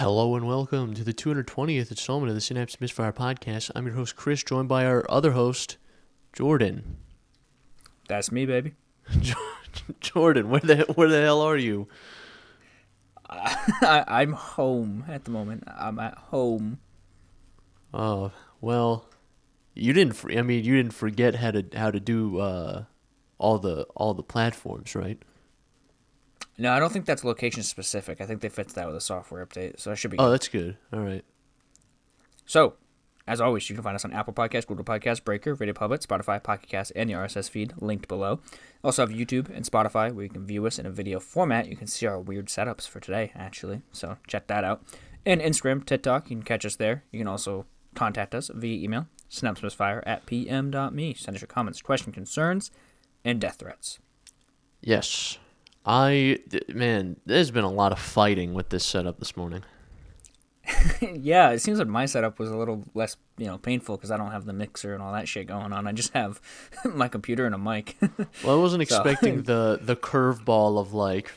Hello and welcome to the 220th installment of the Synapse Misfire Podcast. I'm your host, Chris, joined by our other host, Jordan. That's me, baby. Jordan, where the hell are you? I'm home at the moment. I'm at home. Oh, well, you didn't forget how to do all the platforms, right? No, I don't think that's location specific. I think they fixed that with a software update, so I should be good. Oh, that's good. All right. So, as always, you can find us on Apple Podcasts, Google Podcasts, Breaker, Radio Public, Spotify, Pocket Casts, and the RSS feed linked below. Also have YouTube and Spotify where you can view us in a video format. You can see our weird setups for today, actually, so check that out. And Instagram, TikTok, you can catch us there. You can also contact us via email, synapsemisfire@pm.me. Send us your comments, questions, concerns, and death threats. Yes. There's been a lot of fighting with this setup this morning. Yeah, it seems like my setup was a little less, painful because I don't have the mixer and all that shit going on. I just have my computer and a mic. Well, I wasn't expecting the curveball of like,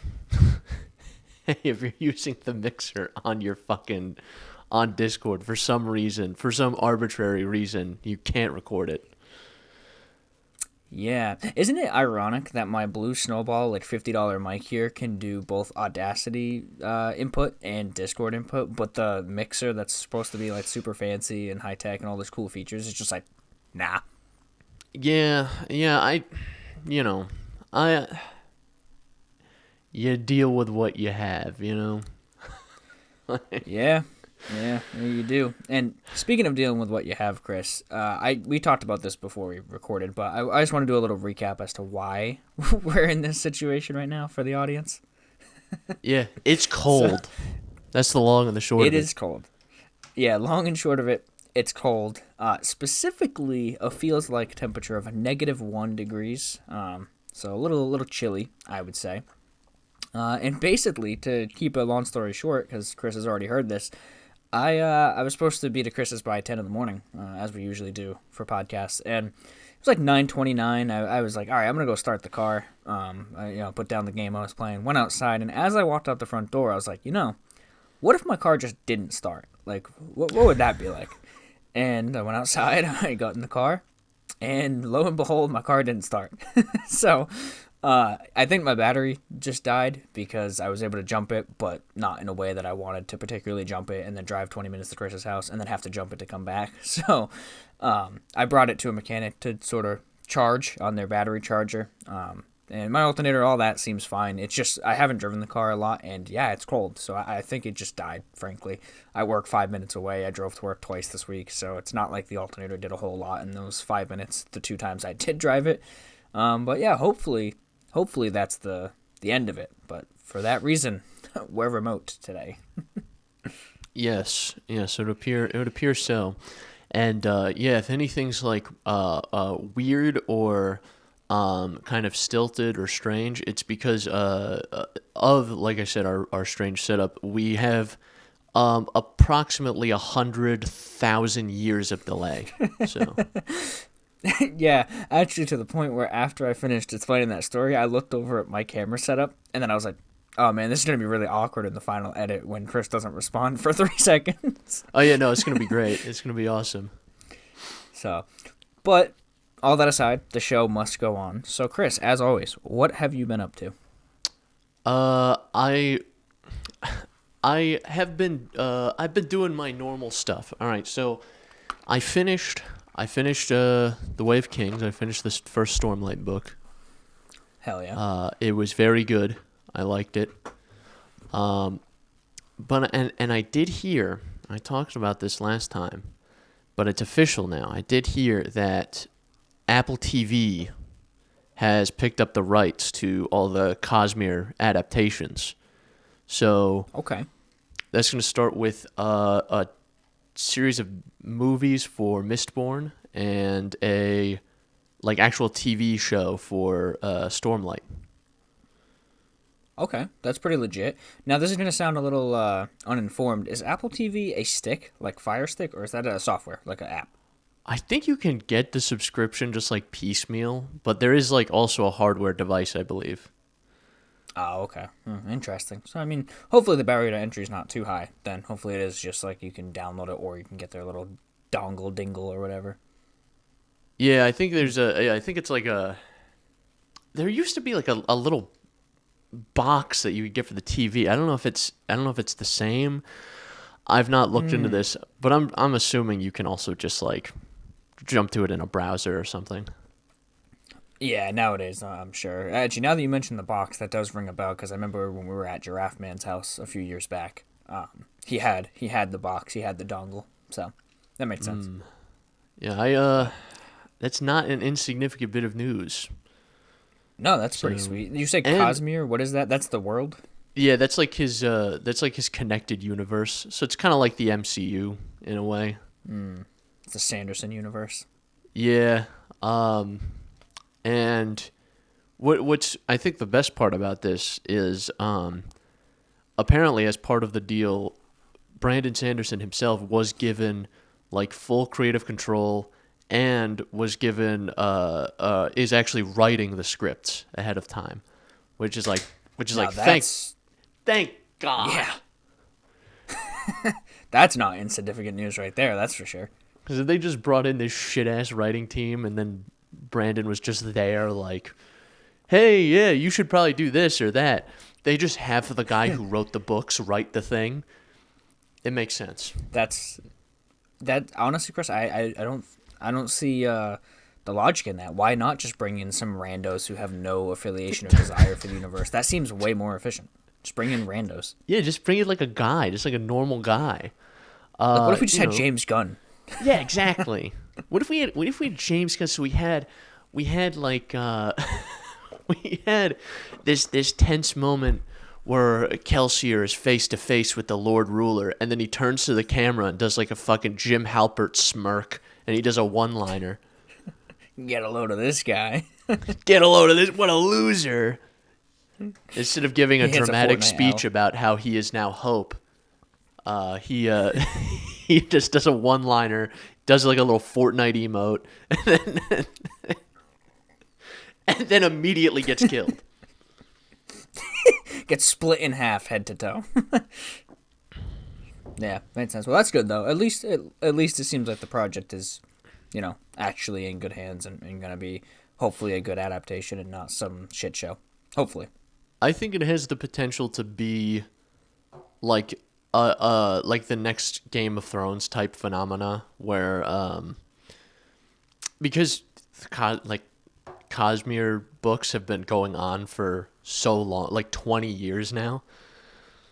hey, if you're using the mixer on your on Discord for some reason, for some arbitrary reason, you can't record it. Yeah. Isn't it ironic that my Blue Snowball, $50 mic here can do both Audacity input and Discord input, but the mixer that's supposed to be super fancy and high tech and all those cool features is just nah. Yeah, you deal with what you have, Yeah, you do. And speaking of dealing with what you have, Chris, we talked about this before we recorded, but I just want to do a little recap as to why we're in this situation right now for the audience. Yeah, it's cold. That's the long and the short of it. It is cold. Yeah, long and short of it, it's cold. Specifically, a feels like temperature of -1 degrees. So a little chilly, I would say. And basically, to keep a long story short, because Chris has already heard this, I was supposed to be to Chris's by 10 in the morning, as we usually do for podcasts, and it was 9:29. I was like, all right, I'm gonna go start the car. I put down the game I was playing, went outside, and as I walked out the front door, I was like, what if my car just didn't start? What would that be like? And I went outside, I got in the car, and lo and behold, my car didn't start. So I think my battery just died because I was able to jump it, but not in a way that I wanted to particularly jump it and then drive 20 minutes to Chris's house and then have to jump it to come back. So I brought it to a mechanic to sort of charge on their battery charger. And my alternator, all that seems fine. It's just I haven't driven the car a lot, and yeah, it's cold. So I think it just died, frankly. I work 5 minutes away. I drove to work twice this week, so it's not like the alternator did a whole lot in those 5 minutes, the 2 times I did drive it. But yeah, hopefully that's the end of it. But for that reason, we're remote today. Yes, it would appear so. And if anything's weird or kind of stilted or strange, it's because of, like I said, our strange setup. We have approximately 100,000 years of delay. So. Yeah, actually to the point where after I finished explaining that story, I looked over at my camera setup, and then I was like, oh man, this is going to be really awkward in the final edit when Chris doesn't respond for 3 seconds. Oh yeah, no, it's going to be great. It's going to be awesome. So, but all that aside, the show must go on. So Chris, as always, what have you been up to? I have been I've been doing my normal stuff. All right, so I finished The Way of Kings. I finished this first Stormlight book. Hell yeah. It was very good. I liked it. But I did hear, I talked about this last time, but it's official now. I did hear that Apple TV has picked up the rights to all the Cosmere adaptations. So okay. That's going to start with a series of movies for Mistborn and a actual TV show for Stormlight. Okay, that's pretty legit. Now this is going to sound a little uninformed. Is Apple TV a stick, like Fire Stick, or is that a software, like an app? I think you can get the subscription just piecemeal, but there is also a hardware device, I believe. Oh, okay. Interesting. So, I mean, hopefully the barrier to entry is not too high. Then hopefully it is just like you can download it or you can get their little dongle dingle or whatever. Yeah, I think I think it's like there used to be like a little box that you could get for the TV. I don't know if it's the same. I've not looked into this, but I'm assuming you can also just like jump to it in a browser or something. Yeah, nowadays, I'm sure. Actually, now that you mentioned the box, that does ring a bell because I remember when we were at Giraffe Man's house a few years back. He had the box, he had the dongle, so that makes sense. Yeah, I that's not an insignificant bit of news. No, that's pretty sweet. You say and- Cosmere? What is that? That's the world? Yeah, that's like his connected universe. So it's kind of like the MCU in a way. It's the Sanderson universe. Yeah. And what's I think the best part about this is apparently as part of the deal, Brandon Sanderson himself was given like full creative control and was given is actually writing the scripts ahead of time, which is like thank God. Yeah. That's not insignificant news right there, that's for sure. Because they just brought in this shit ass writing team, and then Brandon was just there, like, "Hey, yeah, you should probably do this or that." They just have the guy who wrote the books write the thing. It makes sense. That honestly, Chris, I don't see the logic in that. Why not just bring in some randos who have no affiliation or desire for the universe? That seems way more efficient. Just bring in randos. Yeah, just bring in like a guy, just like a normal guy. Like, what if we just had James Gunn? Yeah, exactly. What if we had James Gunn? So we had like we had this tense moment where Kelsier is face to face with the Lord Ruler, and then he turns to the camera and does like a fucking Jim Halpert smirk, and he does a one-liner. Get a load of this guy. Get a load of this! What a loser! Instead of giving a dramatic speech about how he is now Hope, he he just does a one-liner, does like a little Fortnite emote, and then immediately gets killed. Gets split in half, head to toe. Yeah, makes sense. Well, that's good though. At least it seems like the project is, actually in good hands and gonna be hopefully a good adaptation and not some shit show. Hopefully. I think it has the potential to be like the next Game of Thrones type phenomena where because Cosmere books have been going on for so long, like 20 years now.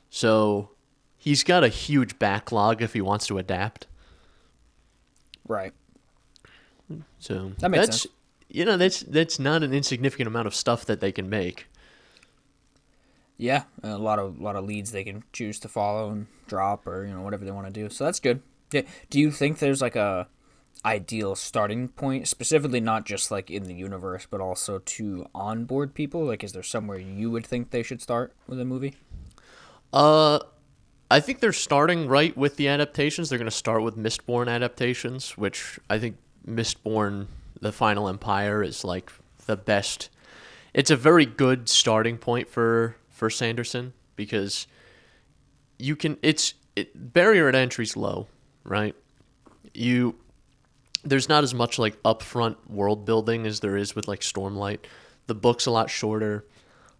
So he's got a huge backlog if he wants to adapt. Right. So that makes sense. That's not an insignificant amount of stuff that they can make. Yeah, a lot of leads they can choose to follow and drop or whatever they want to do. So that's good. Yeah. Do you think there's like a ideal starting point, specifically not just like in the universe, but also to onboard people? Like, is there somewhere you would think they should start with a movie? I think they're starting right with the adaptations. They're going to start with Mistborn adaptations, which I think Mistborn, The Final Empire, is like the best. It's a very good starting point for Sanderson because you can. Barrier to entry's low, right? There's not as much like upfront world building as there is with like Stormlight. The book's a lot shorter,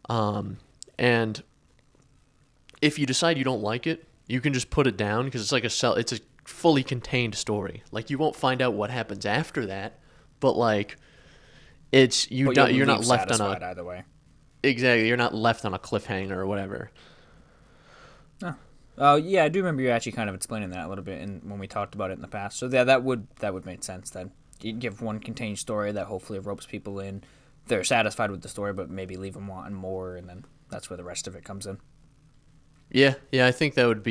and if you decide you don't like it, you can just put it down because it's a fully contained story. Like you won't find out what happens after that, but like you're not left on a either way. Exactly, you're not left on a cliffhanger or whatever. Oh, yeah, I do remember you actually kind of explaining that a little bit when we talked about it in the past. So yeah, that would make sense then. You give one contained story that hopefully ropes people in. They're satisfied with the story, but maybe leave them wanting more, and then that's where the rest of it comes in. Yeah, I think that would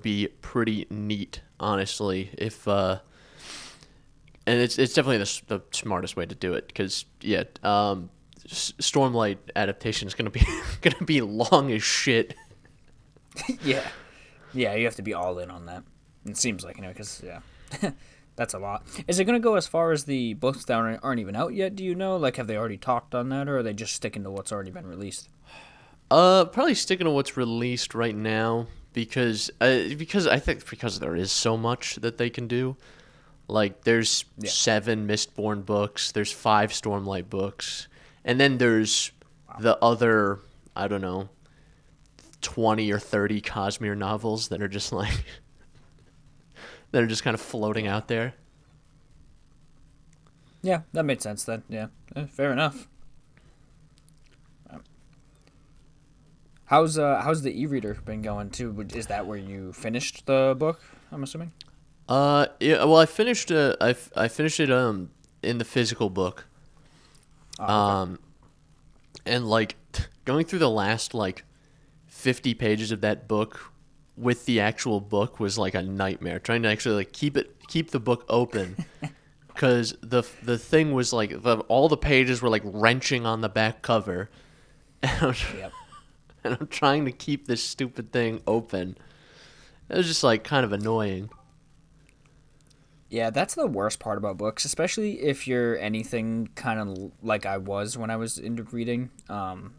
be pretty neat, honestly. If and it's definitely the smartest way to do it because Stormlight adaptation is gonna be long as shit. Yeah, you have to be all in on that. It seems like because that's a lot. Is it gonna go as far as the books that aren't even out yet? Do you know? Like, have they already talked on that, or are they just sticking to what's already been released? Probably sticking to what's released right now because I think because there is so much that they can do. Like there's 7 Mistborn books, there's 5 Stormlight books, and then there's the other, I don't know, 20 or 30 Cosmere novels that are just like that are just kind of floating out there. Yeah, that made sense then. Yeah, fair enough. How's the e-reader been going too? Is that where you finished the book, I'm assuming? Yeah, well, I finished I finished it in the physical book. Oh, okay. And like going through the last like 50 pages of that book with the actual book was like a nightmare. Trying to actually like keep the book open because the thing was like all the pages were like wrenching on the back cover. Yep. And I'm trying to keep this stupid thing open. It was just like kind of annoying. Yeah, that's the worst part about books, especially if you're anything kind of like I was when I was into reading,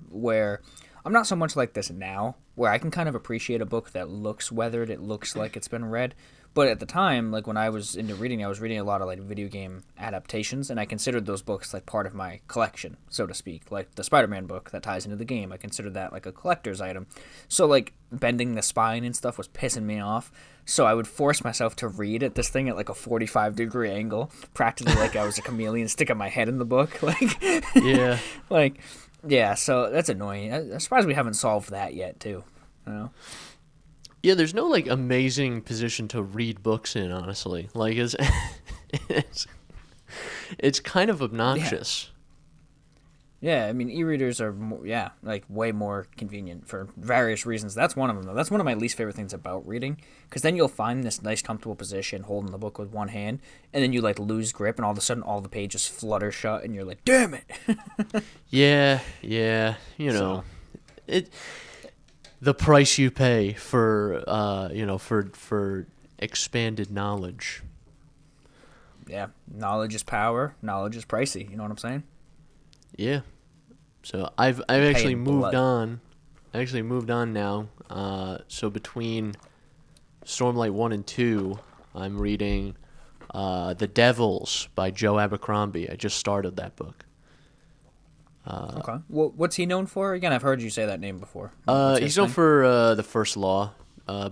where I'm not so much like this now, where I can kind of appreciate a book that looks weathered, it looks like it's been read. But at the time, like when I was into reading, I was reading a lot of like video game adaptations, and I considered those books like part of my collection, so to speak. Like the Spider-Man book that ties into the game, I considered that like a collector's item. So like bending the spine and stuff was pissing me off. So I would force myself to read at this thing at like a 45-degree angle, practically like I was a chameleon sticking my head in the book. Like, Yeah. like, yeah. So that's annoying. I'm surprised we haven't solved that yet, too. You know? Yeah, there's no like amazing position to read books in, honestly. Like it's it's kind of obnoxious. Yeah, I mean, e-readers are, like way more convenient for various reasons. That's one of them, though. That's one of my least favorite things about reading, because then you'll find this nice, comfortable position holding the book with one hand, and then you, like, lose grip, and all of a sudden all the pages flutter shut, and you're like, damn it! Yeah, you know, it the price you pay for for expanded knowledge. Yeah, knowledge is power, knowledge is pricey, you know what I'm saying? Yeah. So I've actually moved blood. on. I actually moved on now. So between Stormlight 1 and 2, I'm reading The Devils by Joe Abercrombie. I just started that book. Okay. Well, what's he known for? Again, I've heard you say that name before. What's his He's known thing? for the First Law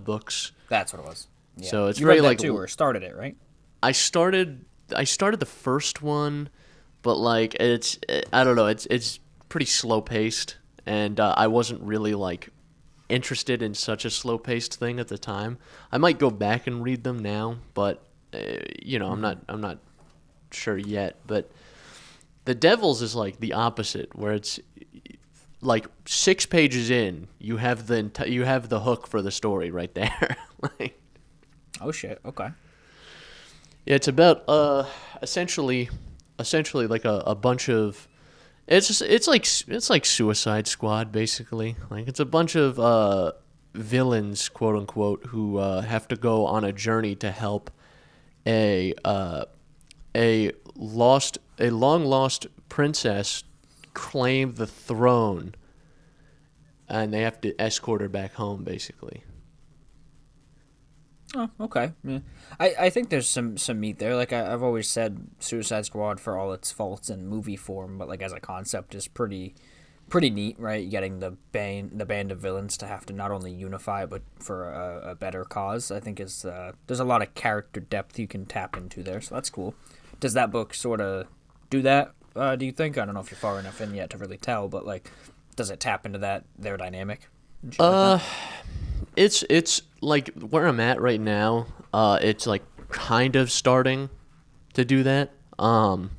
books. That's what it was. Yeah. So it's you very read that like too, or started it, right? I started the first one, but like I don't know, it's pretty slow paced, and I wasn't really like interested in such a slow paced thing at the time. I might go back and read them now, but I'm not sure yet. But The Devils is like the opposite, where it's like 6 pages in, you have the hook for the story right there. Like, Oh shit. Okay. yeah, it's about essentially like a bunch of it's like Suicide Squad basically. Like it's a bunch of villains, quote unquote, who have to go on a journey to help a long lost princess claim the throne, and they have to escort her back home basically. Oh, okay. Yeah. I think there's some meat there. Like I've always said, Suicide Squad, for all its faults in movie form, but like as a concept, is pretty neat, right? Getting the band of villains to have to not only unify but for a better cause. I think is there's a lot of character depth you can tap into there, so that's cool. Does that book sort of do that? Do you think? I don't know if you're far enough in yet to really tell, but like, does it tap into their dynamic? And shit like that? It's like where I'm at right now. It's like kind of starting to do that. But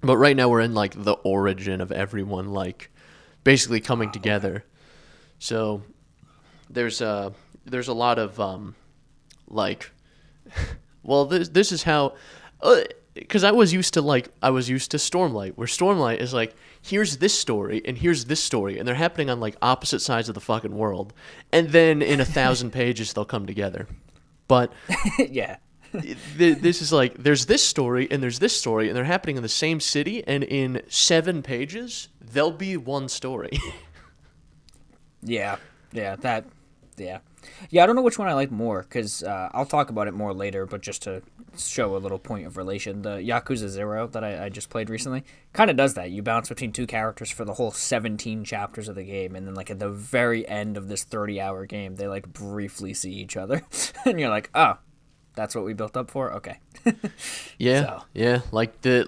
right now we're in like the origin of everyone like basically coming together. So there's a lot of like, well, this is how, because I was used to Stormlight, where Stormlight is like, here's this story and here's this story, and they're happening on like opposite sides of the fucking world, and then in 1,000 pages they'll come together. But Yeah. this is like, there's this story and there's this story, and they're happening in the same city, and in 7 pages they'll be one story. Yeah, yeah, that, yeah. Yeah, I don't know which one I like more, because I'll talk about it more later, but just to show a little point of relation, the Yakuza 0 that I just played recently kind of does that. You bounce between two characters for the whole 17 chapters of the game, and then, like, at the very end of this 30-hour game, they, like, briefly see each other, and you're like, oh, that's what we built up for? Okay. Yeah, So. yeah, like this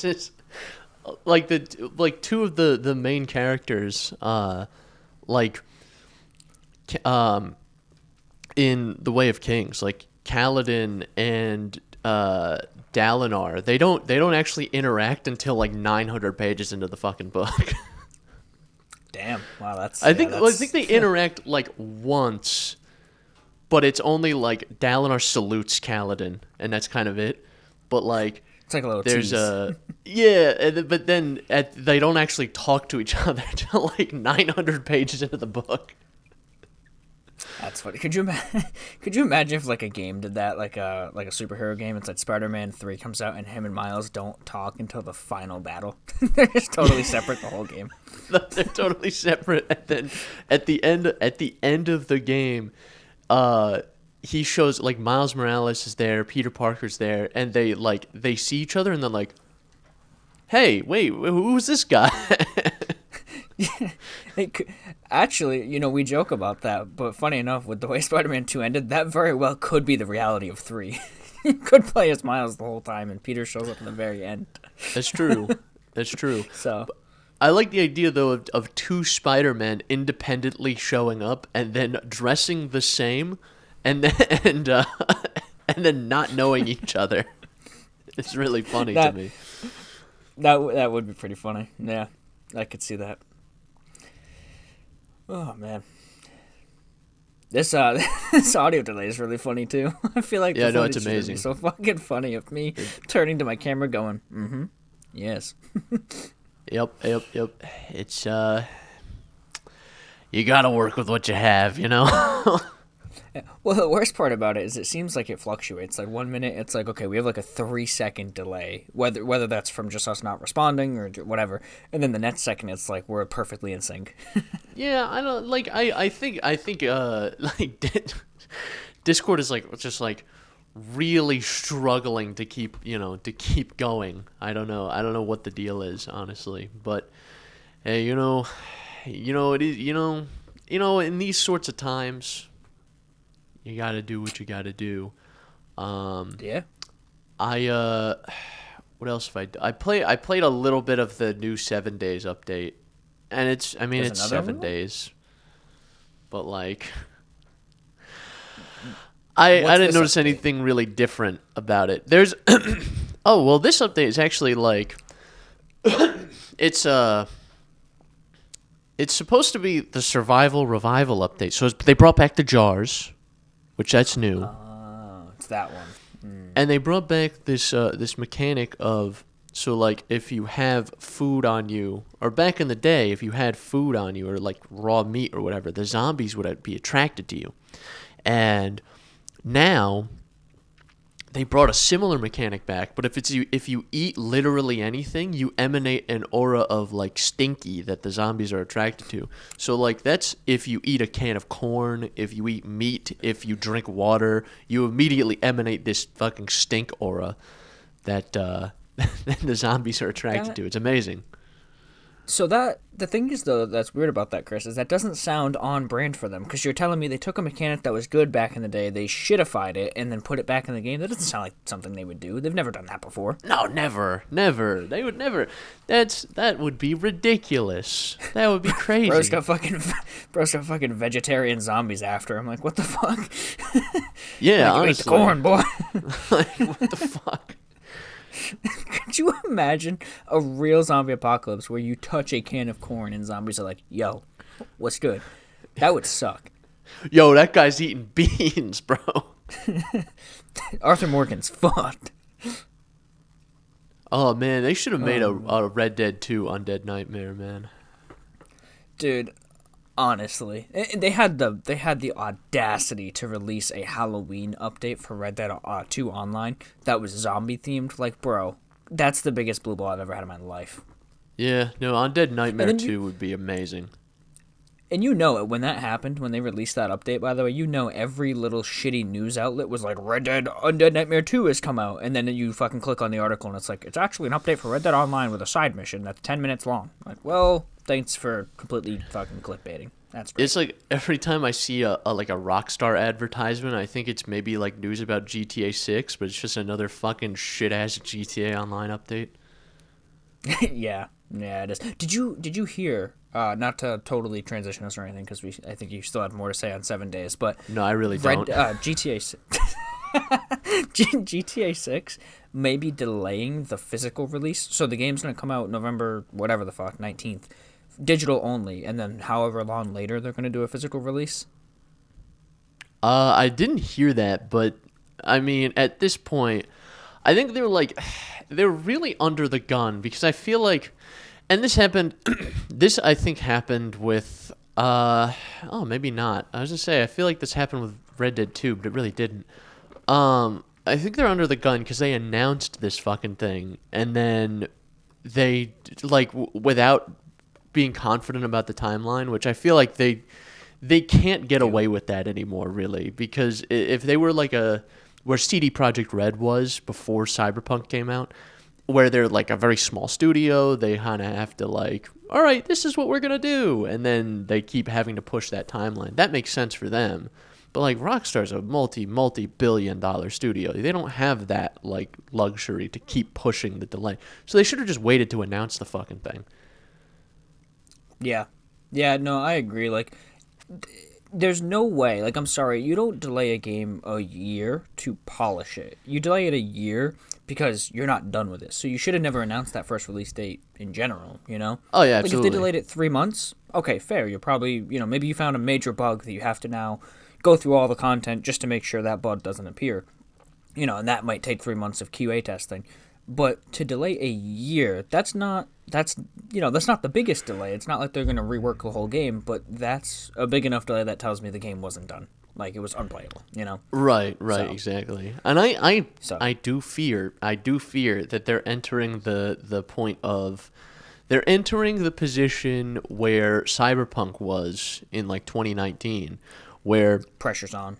is like two of the main characters, like in The Way of Kings, like Kaladin and Dalinar, they don't actually interact until like 900 pages into the fucking book. Damn. Wow, that's... I think they interact like once, but it's only like Dalinar salutes Kaladin, and that's kind of it. But like, it's like a little there's tease. but then they don't actually talk to each other till like 900 pages into the book. That's funny. Could you imagine if like a game did that, like a superhero game? It's like Spider-Man 3 comes out and him and Miles don't talk until the final battle. They're just totally separate the whole game. They're totally separate, and then at the end of the game, he shows, like, Miles Morales is there, Peter Parker's there, and they see each other and they're like, "Hey, wait, who's this guy?" Actually, we joke about that, but funny enough, with the way Spider-Man 2 ended, that very well could be the reality of 3. You could play as Miles the whole time, and Peter shows up at the very end. That's true. That's true. So, I like the idea, though, of two Spider-Men independently showing up and then dressing the same, and then and then not knowing each other. It's really funny to me. That would be pretty funny. Yeah, I could see that. Oh man, this audio delay is really funny too. I feel like yeah, no, it's amazing. Be so fucking funny of me turning to my camera, going, yes. Yep. It's you gotta work with what you have, you know. Well, the worst part about it is it seems like it fluctuates. Like 1 minute, it's like, okay, we have like a 3-second delay, whether that's from just us not responding or whatever, and then the next second, it's like we're perfectly in sync. Yeah, I don't like. I think like Discord is like just like really struggling to keep going. I don't know what the deal is, honestly, but hey, it is in these sorts of times, you gotta do what you gotta do. Yeah. What else have I played a little bit of the new 7 Days update, and it's 7 days, but like I didn't notice anything really different about it. There's oh well, this update is actually like it's supposed to be the survival revival update. So they brought back the jars, which that's new. Oh, it's that one. And they brought back this mechanic of, so like if you have food on you, or back in the day, if you had food on you or like raw meat or whatever, the zombies would be attracted to you. And now they brought a similar mechanic back, but if you eat literally anything, you emanate an aura of like stinky that the zombies are attracted to. So like that's if you eat a can of corn, if you eat meat, if you drink water, you immediately emanate this fucking stink aura that the zombies are attracted to. It's amazing. So the thing is, though, that's weird about that, Chris, is that doesn't sound on brand for them, because you're telling me they took a mechanic that was good back in the day, they shitified it, and then put it back in the game. That doesn't sound like something they would do. They've never done that before. No, never. They would never. That would be ridiculous. That would be crazy. Bro's got fucking vegetarian zombies after him. Like, what the fuck? Yeah, like, honestly. you ate the corn, boy. Like, what the fuck? Could you imagine a real zombie apocalypse where you touch a can of corn and zombies are like, yo, what's good? That would suck. Yo, that guy's eating beans, bro. Arthur Morgan's fucked. Oh, man, they should have made a Red Dead 2 Undead Nightmare, man. Dude, honestly, they had the audacity to release a Halloween update for Red Dead 2 Online that was zombie themed. Like, bro, that's the biggest blue ball I've ever had in my life. Yeah, no, Undead Nightmare 2 would be amazing. And you know it when that happened, when they released that update, by the way, you know every little shitty news outlet was like, Red Dead Undead Nightmare 2 has come out. And then you fucking click on the article and it's like, it's actually an update for Red Dead Online with a side mission that's 10 minutes long. Like, well, thanks for completely fucking clickbaiting. That's great. It's like every time I see a Rockstar advertisement, I think it's maybe like news about GTA 6, but it's just another fucking shit-ass GTA Online update. Yeah, it is. Did you hear? Not to totally transition us or anything, because I think you still have more to say on 7 days. But no, I really don't. GTA GTA 6 may be delaying the physical release, so the game's gonna come out November whatever the fuck 19th, digital only, and then however long later they're gonna do a physical release. I didn't hear that, but I mean, at this point, I think they're really under the gun, because I feel like, and this happened, this I think happened with, maybe not. I was gonna say, I feel like this happened with Red Dead 2, but it really didn't. I think they're under the gun because they announced this fucking thing, and then they, without being confident about the timeline, which I feel like they can't get away with that anymore, really, because if they were where CD Projekt Red was before Cyberpunk came out, where they're like a very small studio, they kind of have to all right, this is what we're going to do. And then they keep having to push that timeline. That makes sense for them. But Rockstar's a multi-billion dollar studio. They don't have that luxury to keep pushing the delay. So they should have just waited to announce the fucking thing. Yeah. Yeah, no, I agree. There's no way, I'm sorry, you don't delay a game a year to polish it. You delay it a year because you're not done with it. So you should have never announced that first release date in general, you know? Oh, yeah, absolutely. If they delayed it 3 months, okay, fair. You're probably, maybe you found a major bug that you have to now go through all the content just to make sure that bug doesn't appear. And that might take 3 months of QA testing. But to delay a year, that's not the biggest delay. It's not like they're going to rework the whole game, but that's a big enough delay that tells me the game wasn't done. It was unplayable, Right, so, exactly. And I do fear that they're entering the point of, they're entering the position where Cyberpunk was in 2019, where pressure's on.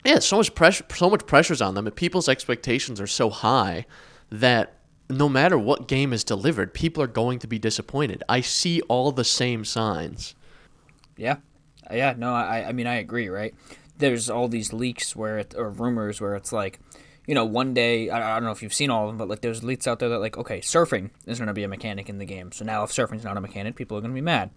Yeah, so much pressure's on them, and people's expectations are so high that no matter what game is delivered, people are going to be disappointed. I see all the same signs. Yeah. Yeah, no, I mean, I agree, right? There's all these leaks or rumors where it's one day, I don't know if you've seen all of them, but there's leaks out there that okay, surfing is going to be a mechanic in the game. So now if surfing's not a mechanic, people are going to be mad.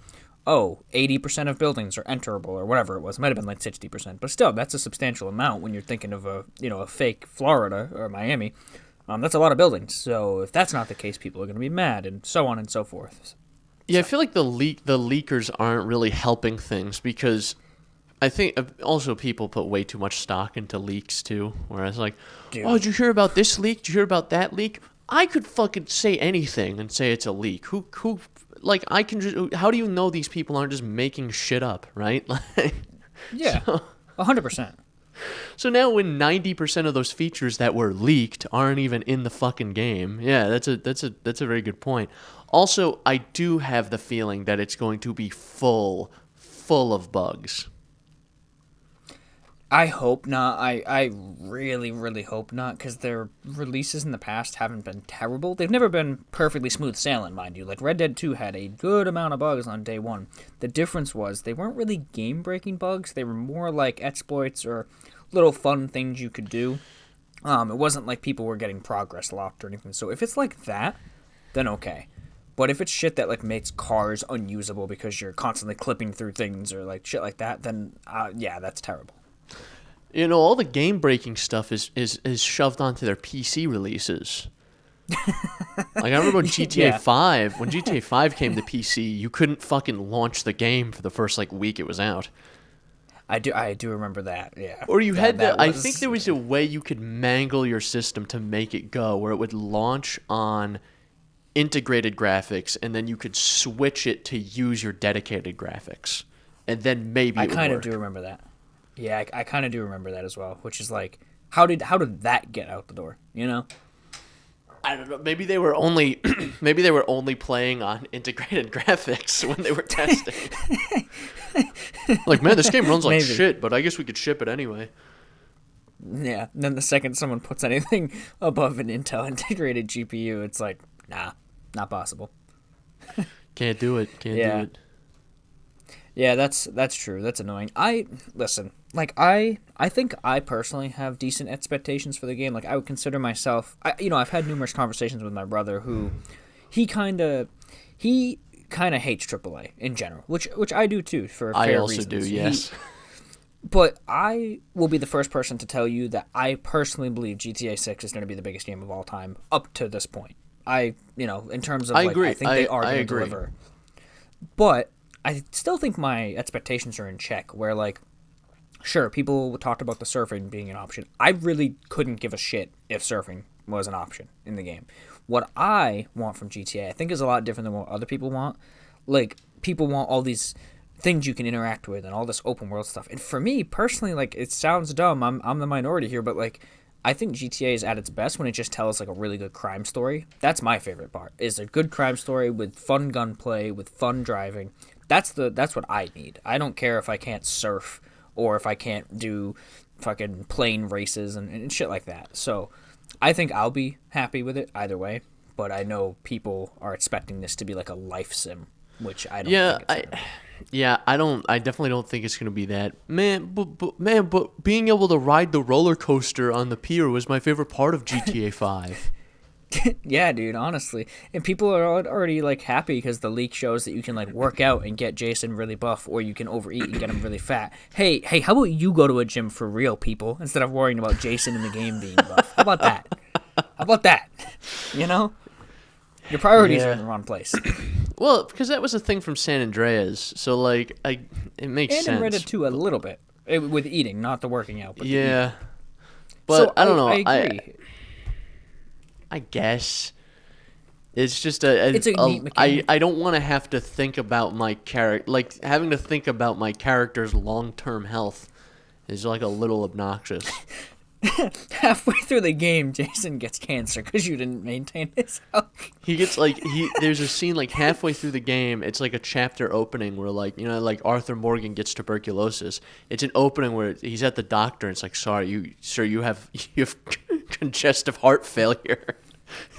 80% of buildings are enterable or whatever it was. It might have been 60%, but still, that's a substantial amount when you're thinking of a fake Florida or Miami. That's a lot of buildings. So if that's not the case, people are going to be mad, and so on and so forth. Yeah, I feel like the leakers aren't really helping things, because I think also people put way too much stock into leaks too. Whereas did you hear about this leak? Did you hear about that leak? I could fucking say anything and say it's a leak. Who I can just, how do you know these people aren't just making shit up, right? Yeah, 100%. So now when 90% of those features that were leaked aren't even in the fucking game, yeah, that's a very good point. Also, I do have the feeling that it's going to be full of bugs. I hope not. I really, really hope not, because their releases in the past haven't been terrible. They've never been perfectly smooth sailing, mind you. Red Dead 2 had a good amount of bugs on day one. The difference was they weren't really game-breaking bugs. They were more like exploits or little fun things you could do. It wasn't like people were getting progress locked or anything. So if it's like that, then okay. But if it's shit that makes cars unusable because you're constantly clipping through things or shit like that, then yeah, that's terrible. All the game-breaking stuff is shoved onto their PC releases. I remember when GTA 5, when GTA 5 came to PC, you couldn't fucking launch the game for the first week it was out. I do remember that, yeah. Or you had I think there was a way you could mangle your system to make it go, where it would launch on integrated graphics, and then you could switch it to use your dedicated graphics, and then maybe it would work. I kind of do remember that. Yeah, I kind of do remember that as well, which is how did that get out the door, I don't know. Maybe they were only maybe they were only playing on integrated graphics when they were testing. Like, man, this game runs like shit, but I guess we could ship it anyway. Yeah. And then the second someone puts anything above an Intel integrated GPU, it's like, nah, not possible. Can't do it. Can't do it. Yeah, that's true. That's annoying. Listen, like I think I personally have decent expectations for the game. Like I would consider myself, I've had numerous conversations with my brother who he kind of hates AAA in general, which I do too for fair reasons. I also do, yes. But I will be the first person to tell you that I personally believe GTA 6 is going to be the biggest game of all time up to this point. In terms of I think they are going to deliver. But I still think my expectations are in check where, like, sure, people talked about the surfing being an option. I really couldn't give a shit if surfing was an option in the game. What I want from GTA, I think, is a lot different than what other people want. Like, people want all these things you can interact with and all this open world stuff. And for me, personally, like, it sounds dumb. I'm the minority here, but, like, I think GTA is at its best when it just tells, like, a really good crime story. That's my favorite part, is a good crime story with fun gunplay, with fun driving. That's what I need. I don't care if I can't surf or if I can't do fucking plane races and shit like that. So I think I'll be happy with it either way, but I know people are expecting this to be like a life sim, which I don't think it's gonna be. I definitely don't think it's going to be that. But being able to ride the roller coaster on the pier was my favorite part of GTA 5. Yeah, dude, honestly. And people are already, like, happy because the leak shows that you can, like, work out and get Jason really buff, or you can overeat and get him really fat. Hey, how about you go to a gym for real, people, instead of worrying about Jason in the game being buff? How about that? You know? Your priorities are in the wrong place. Well, because that was a thing from San Andreas, so, like, it makes sense. And in Reddit, too, a little bit. With eating, not the working out, but yeah. But, so I don't know. I agree. I guess it's just it's a neat mechanic. I don't want to have to think about my character, like having to think about my character's long-term health is like a little obnoxious. Halfway through the game, Jason gets cancer because you didn't maintain his health. He gets there's a scene like halfway through the game. It's like a chapter opening where like Arthur Morgan gets tuberculosis. It's an opening where he's at the doctor and it's like, sorry, sir, you have congestive heart failure,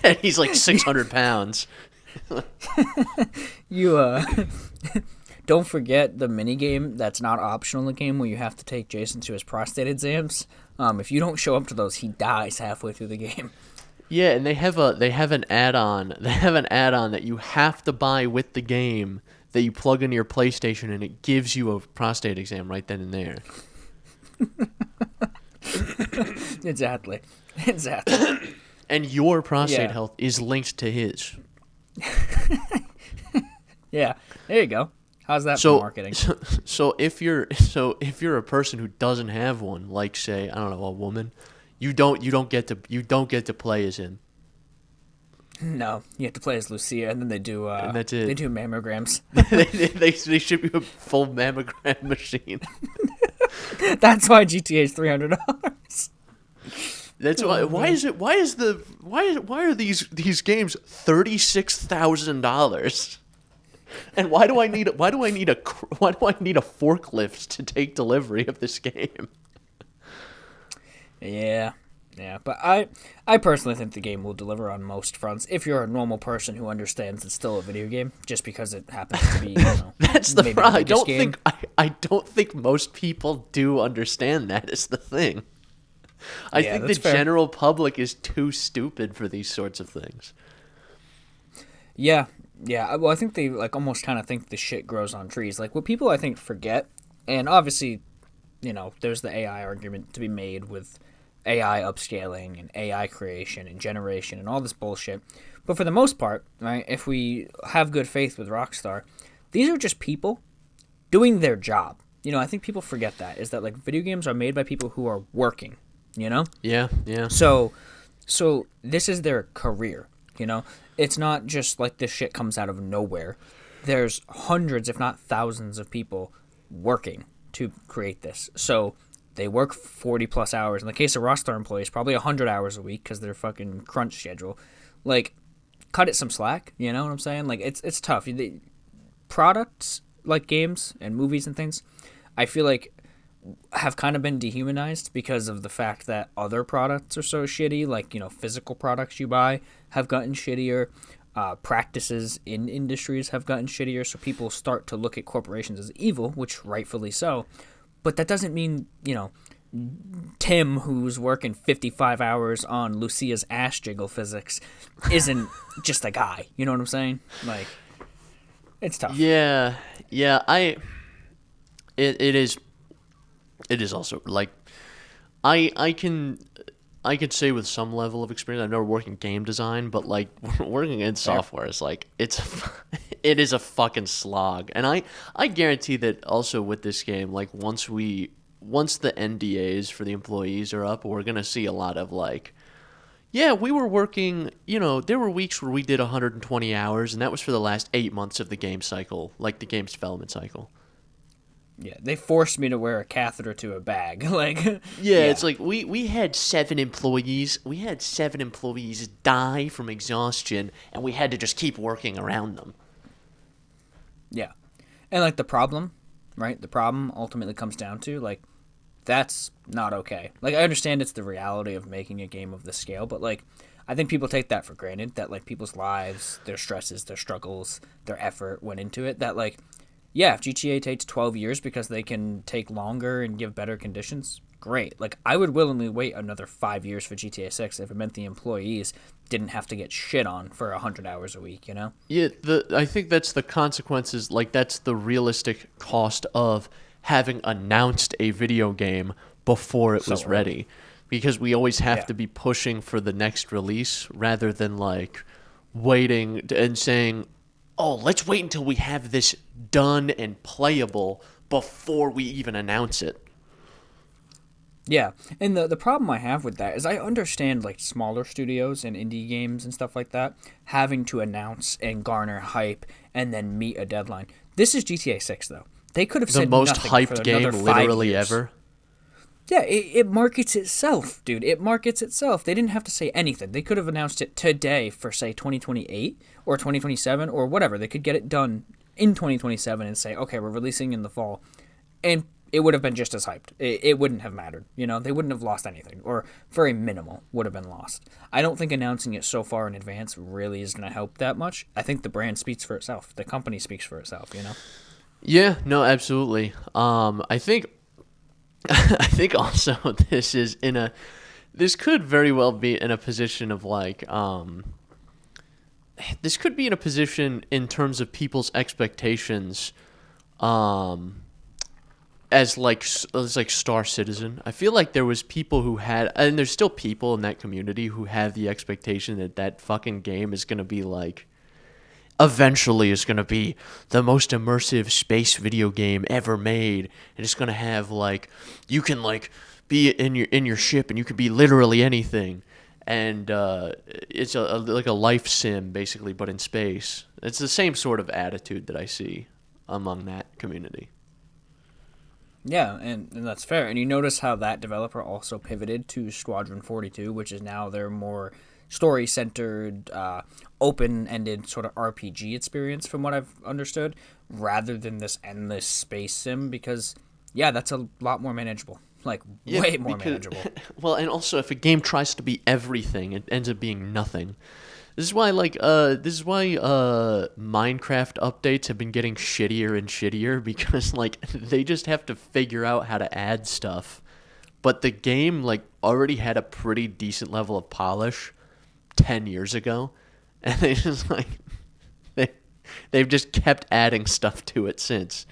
and he's like 600 pounds. You don't forget the mini game that's not optional in the game where you have to take Jason to his prostate exams. If you don't show up to those, he dies halfway through the game. Yeah, and they have an add-on. They have an add-on that you have to buy with the game that you plug into your PlayStation, and it gives you a prostate exam right then and there. Exactly. And your prostate health is linked to his. Yeah, there you go. How's that for marketing? So if you're a person who doesn't have one, like say, I don't know, a woman, you don't get to play as him. No, you have to play as Lucia, and then they do and that's it. They do mammograms. they ship you a full mammogram machine. That's why GTA is $300. That's why. Why are these games $36,000? And why do I need a forklift to take delivery of this game? Yeah, but I personally think the game will deliver on most fronts if you're a normal person who understands it's still a video game, just because it happens to be, that's the problem. I don't think most people do understand that is the thing. I think the general public is too stupid for these sorts of things. Yeah. Well, I think they almost kind of think the shit grows on trees. Like what people I think forget, and obviously, there's the AI argument to be made with AI upscaling and AI creation and generation and all this bullshit. But for the most part, right, if we have good faith with Rockstar, these are just people doing their job. I think people forget that, is that video games are made by people who are working, Yeah. So this is their career, It's not just like this shit comes out of nowhere. There's hundreds, if not thousands, of people working to create this. So they work 40 plus hours. In the case of Rockstar employees, probably 100 hours a week because their fucking crunch schedule. Like, cut it some slack. You know what I'm saying? Like, it's tough. Products like games and movies and things, I feel like have kind of been dehumanized because of the fact that other products are so shitty. Like, physical products you buy have gotten shittier. Practices in industries have gotten shittier. So people start to look at corporations as evil, which rightfully so. But that doesn't mean, Tim, who's working 55 hours on Lucia's ass jiggle physics, isn't just a guy. You know what I'm saying? Like, it's tough. Yeah. It is also like I can say with some level of experience. I've never worked in game design, but like working in software is like it is a fucking slog. And I guarantee that also with this game, like once the NDAs for the employees are up, we're gonna see a lot of like, yeah, we were working. There were weeks where we did 120 hours, and that was for the last 8 months of the game cycle, like the game's development cycle. Yeah, they forced me to wear a catheter to a bag. Like, yeah, it's like we had 7 employees. We had 7 employees die from exhaustion, and we had to just keep working around them. Yeah, and like the problem, right? The problem ultimately comes down to like, that's not okay. Like, I understand it's the reality of making a game of this scale, but like, I think people take that for granted. That like people's lives, their stresses, their struggles, their effort went into it. That like. Yeah, if GTA takes 12 years because they can take longer and give better conditions, great. Like, I would willingly wait another 5 years for GTA 6 if it meant the employees didn't have to get shit on for 100 hours a week, Yeah, I think that's the consequences, like, that's the realistic cost of having announced a video game before it was ready. Because we always have to be pushing for the next release rather than, like, waiting and saying, oh, let's wait until we have this done and playable before we even announce it. Yeah, and the problem I have with that is I understand like smaller studios and indie games and stuff like that having to announce and garner hype and then meet a deadline. This is GTA 6 though. They could have said the most nothing hyped for game another 5 literally years. ever. Yeah, it markets itself, dude. It markets itself. They didn't have to say anything. They could have announced it today for, say, 2028 or 2027 or whatever. They could get it done in 2027 and say, okay, we're releasing in the fall. And it would have been just as hyped. It wouldn't have mattered. They wouldn't have lost anything, or very minimal would have been lost. I don't think announcing it so far in advance really is going to help that much. I think the brand speaks for itself. The company speaks for itself, Yeah, no, absolutely. I think also this could very well be in a position of like, this could be in a position in terms of people's expectations, as like Star Citizen. I feel like there was people who had, and there's still people in that community who have the expectation that fucking game is going to be like, eventually is going to be the most immersive space video game ever made, and it's going to have like, you can like be in your ship and you can be literally anything, and it's like a life sim basically, but in space. It's the same sort of attitude that I see among that community. Yeah, and that's fair. And you notice how that developer also pivoted to Squadron 42, which is now their more story-centered, open-ended sort of RPG experience, from what I've understood, rather than this endless space sim, because, yeah, that's a lot more manageable. Like, way more manageable. Well, and also, if a game tries to be everything, it ends up being nothing. This is why, Minecraft updates have been getting shittier and shittier, because, like, they just have to figure out how to add stuff. But the game, like, already had a pretty decent level of polish 10 years ago, and they just like they've just kept adding stuff to it since.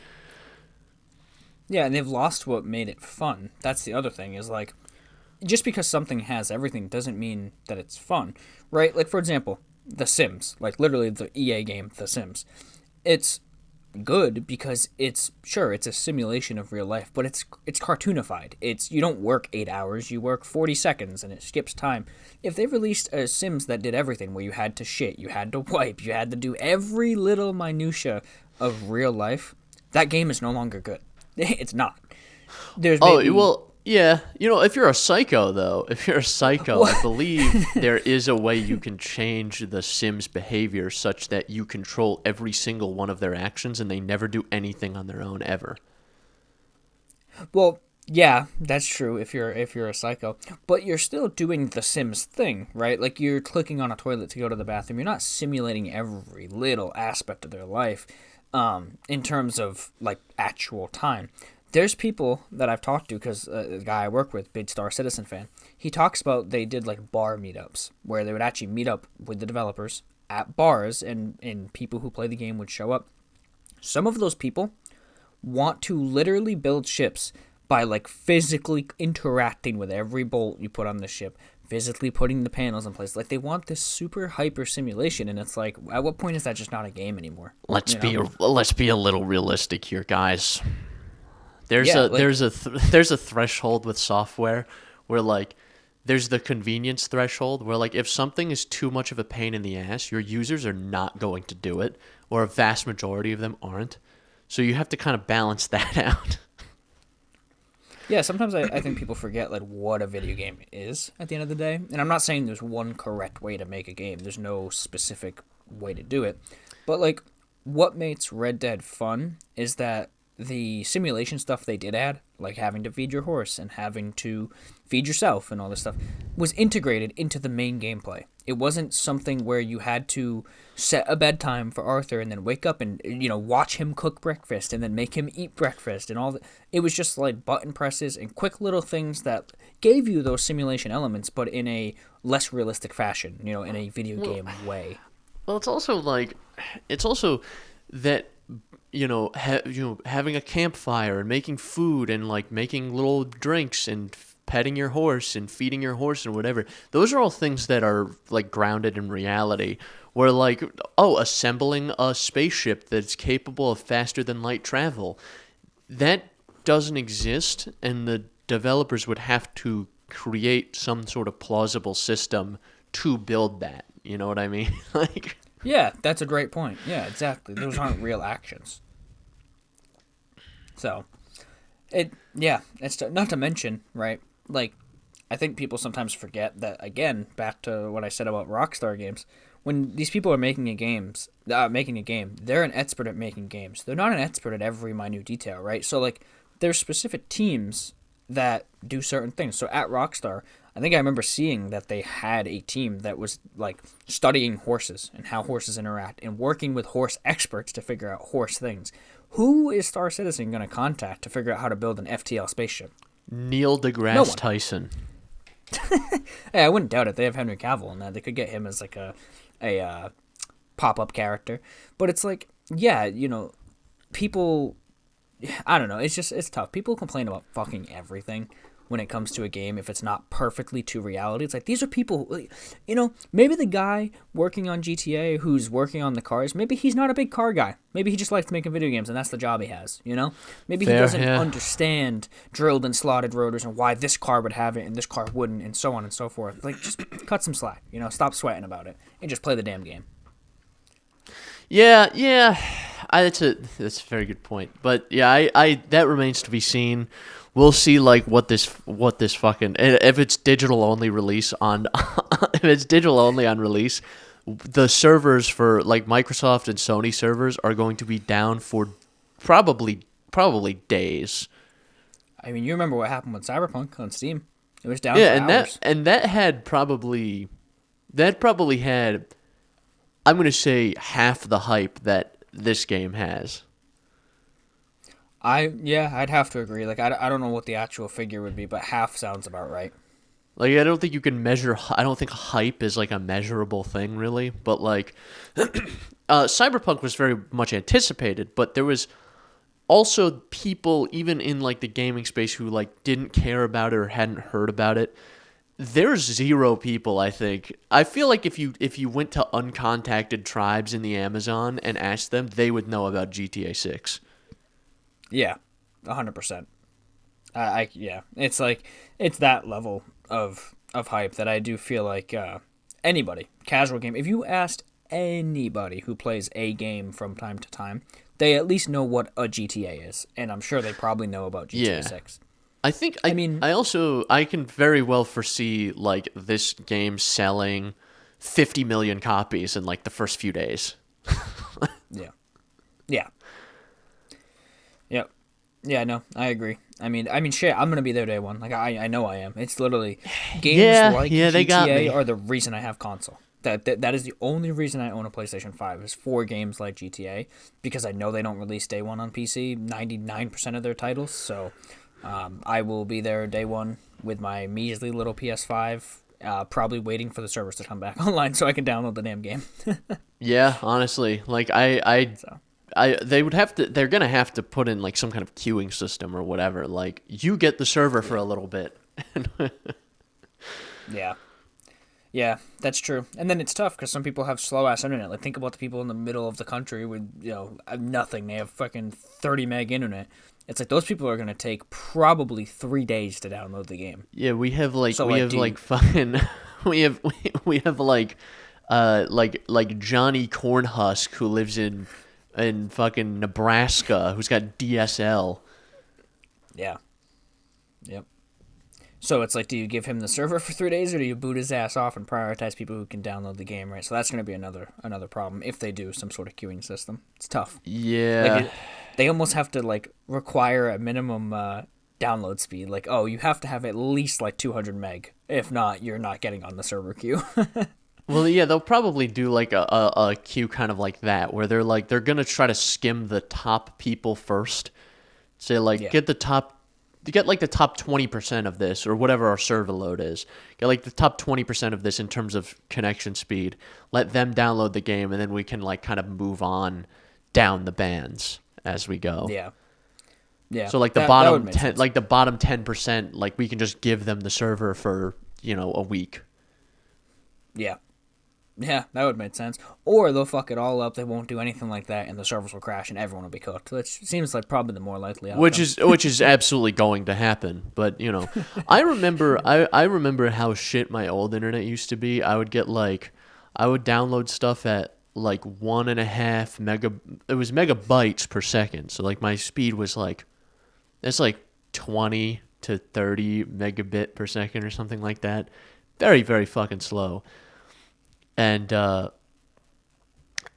Yeah, and they've lost what made it fun. That's the other thing, is like, just because something has everything doesn't mean that it's fun, right? Like, for example, The Sims, like literally the EA game The Sims. It's good because it's a simulation of real life, but it's cartoonified. You don't work 8 hours, you work 40 seconds, and it skips time. If they released a Sims that did everything, where you had to shit, you had to wipe, you had to do every little minutia of real life, that game is no longer good. It's not. Yeah, if you're a psycho, though, I believe there is a way you can change the Sims' behavior such that you control every single one of their actions and they never do anything on their own ever. Well, yeah, that's true if you're a psycho, but you're still doing the Sims thing, right? Like you're clicking on a toilet to go to the bathroom. You're not simulating every little aspect of their life, in terms of like actual time. There's people that I've talked to because the guy I work with, big Star Citizen fan, he talks about they did like bar meetups where they would actually meet up with the developers at bars and people who play the game would show up. Some of those people want to literally build ships by like physically interacting with every bolt you put on the ship, physically putting the panels in place. Like they want this super hyper simulation, and it's like, at what point is that just not a game anymore? Let's be a little realistic here, guys. There's Yeah, there's a threshold with software where like there's the convenience threshold where like if something is too much of a pain in the ass, your users are not going to do it, or a vast majority of them aren't. So you have to kind of balance that out. Yeah, sometimes I think people forget like what a video game is at the end of the day. And I'm not saying there's one correct way to make a game. There's no specific way to do it. But like what makes Red Dead fun is that the simulation stuff they did add, like having to feed your horse and having to feed yourself and all this stuff, was integrated into the main gameplay. It wasn't something where you had to set a bedtime for Arthur and then wake up and watch him cook breakfast and then make him eat breakfast and all that. It was just like button presses and quick little things that gave you those simulation elements, but in a less realistic fashion, in a video game way. Well, it's also that having a campfire and making food and like making little drinks and petting your horse and feeding your horse and whatever. Those are all things that are like grounded in reality. Where like, assembling a spaceship that's capable of faster than light travel, that doesn't exist, and the developers would have to create some sort of plausible system to build that. You know what I mean? Like. Yeah, that's a great point. Yeah, exactly. Those aren't real actions. So, it's not to mention, right? Like, I think people sometimes forget that, again, back to what I said about Rockstar games, when these people are making a game, they're an expert at making games. They're not an expert at every minute detail, right? So, like, there's specific teams that do certain things. So at Rockstar, I think I remember seeing that they had a team that was like studying horses and how horses interact and working with horse experts to figure out horse things. Who is Star Citizen going to contact to figure out how to build an FTL spaceship? Neil deGrasse Tyson. Hey, I wouldn't doubt it. They have Henry Cavill in that. They could get him as like a pop-up character. But it's like, yeah, people, I don't know. It's tough. People complain about fucking everything when it comes to a game if it's not perfectly to reality. It's like, these are people, maybe the guy working on GTA who's working on the cars, maybe he's not a big car guy. Maybe he just likes making video games and that's the job he has, Maybe he doesn't understand drilled and slotted rotors and why this car would have it and this car wouldn't and so on and so forth. Like, just cut some slack, stop sweating about it and just play the damn game. Yeah. That's a very good point. But yeah, I that remains to be seen. We'll see like what this fucking, if it's digital only release on if it's digital only on release, the servers for like Microsoft and Sony servers are going to be down for probably days. I mean, you remember what happened with Cyberpunk on Steam? It was down for hours. that probably had, I'm going to say, half the hype that this game has. I'd have to agree. Like, I don't know what the actual figure would be, but half sounds about right. Like, I don't think you can measure. I don't think hype is like a measurable thing, really. But like, Cyberpunk was very much anticipated, but there was also people even in like the gaming space who like didn't care about it or hadn't heard about it. There's zero people, I think. I feel like if you went to uncontacted tribes in the Amazon and asked them, they would know about GTA 6. Yeah, 100%. It's like, it's that level of hype that I do feel like anybody, casual game, if you asked anybody who plays a game from time to time, they at least know what a GTA is, and I'm sure they probably know about GTA 6. I mean, I can very well foresee like this game selling 50 million copies in like the first few days. yeah, yeah, yep, yeah. No, I agree. Shit. I'm gonna be there day one. Like I know I am. It's literally games like they got GTA me. are the reason I have console. That is the only reason I own a PlayStation 5 is for games like GTA, because I know they don't release day one on PC 99% of their titles. So I will be there day one with my measly little PS5, probably waiting for the servers to come back online so I can download the damn game. Yeah, honestly, like So, they would have to. They're gonna have to put in like some kind of queuing system or whatever. Like you get the server for a little bit. yeah. Yeah, that's true. And then it's tough because some people have slow ass internet. Like think about the people in the middle of the country with nothing. They have fucking 30 meg internet. It's like those people are gonna take probably 3 days to download the game. Yeah, we have like So, we like, have like fucking we have like Johnny Cornhusk who lives in fucking Nebraska who's got DSL. Yeah. Yep. So it's like, do you give him the server for 3 days, or do you boot his ass off and prioritize people who can download the game, right? So that's going to be another problem if they do some sort of queuing system. It's tough. Yeah. Like they almost have to like require a minimum download speed. Like, oh, you have to have at least like 200 meg. If not, you're not getting on the server queue. Well, yeah, they'll probably do like a queue kind of like that, where they're gonna try to skim the top people first. Say like Yeah. get like the top 20% of this, or whatever our server load is. Get like the top 20% of this in terms of connection speed. Let them download the game, and then we can like kind of move on down the bands as we go. Yeah. Yeah. So like the that bottom would make 10, sense. like the bottom 10%, like we can just give them the server for a week. Yeah. Yeah, that would make sense. Or they'll fuck it all up. They won't do anything like that, and the servers will crash, and everyone will be cooked. Which seems like probably the more likely outcome. Which is absolutely going to happen. But I remember how shit my old internet used to be. I would download stuff at like 1.5 mega. It was megabytes per second. So like my speed was like, it's like 20 to 30 megabit per second or something like that. Very, very fucking slow. And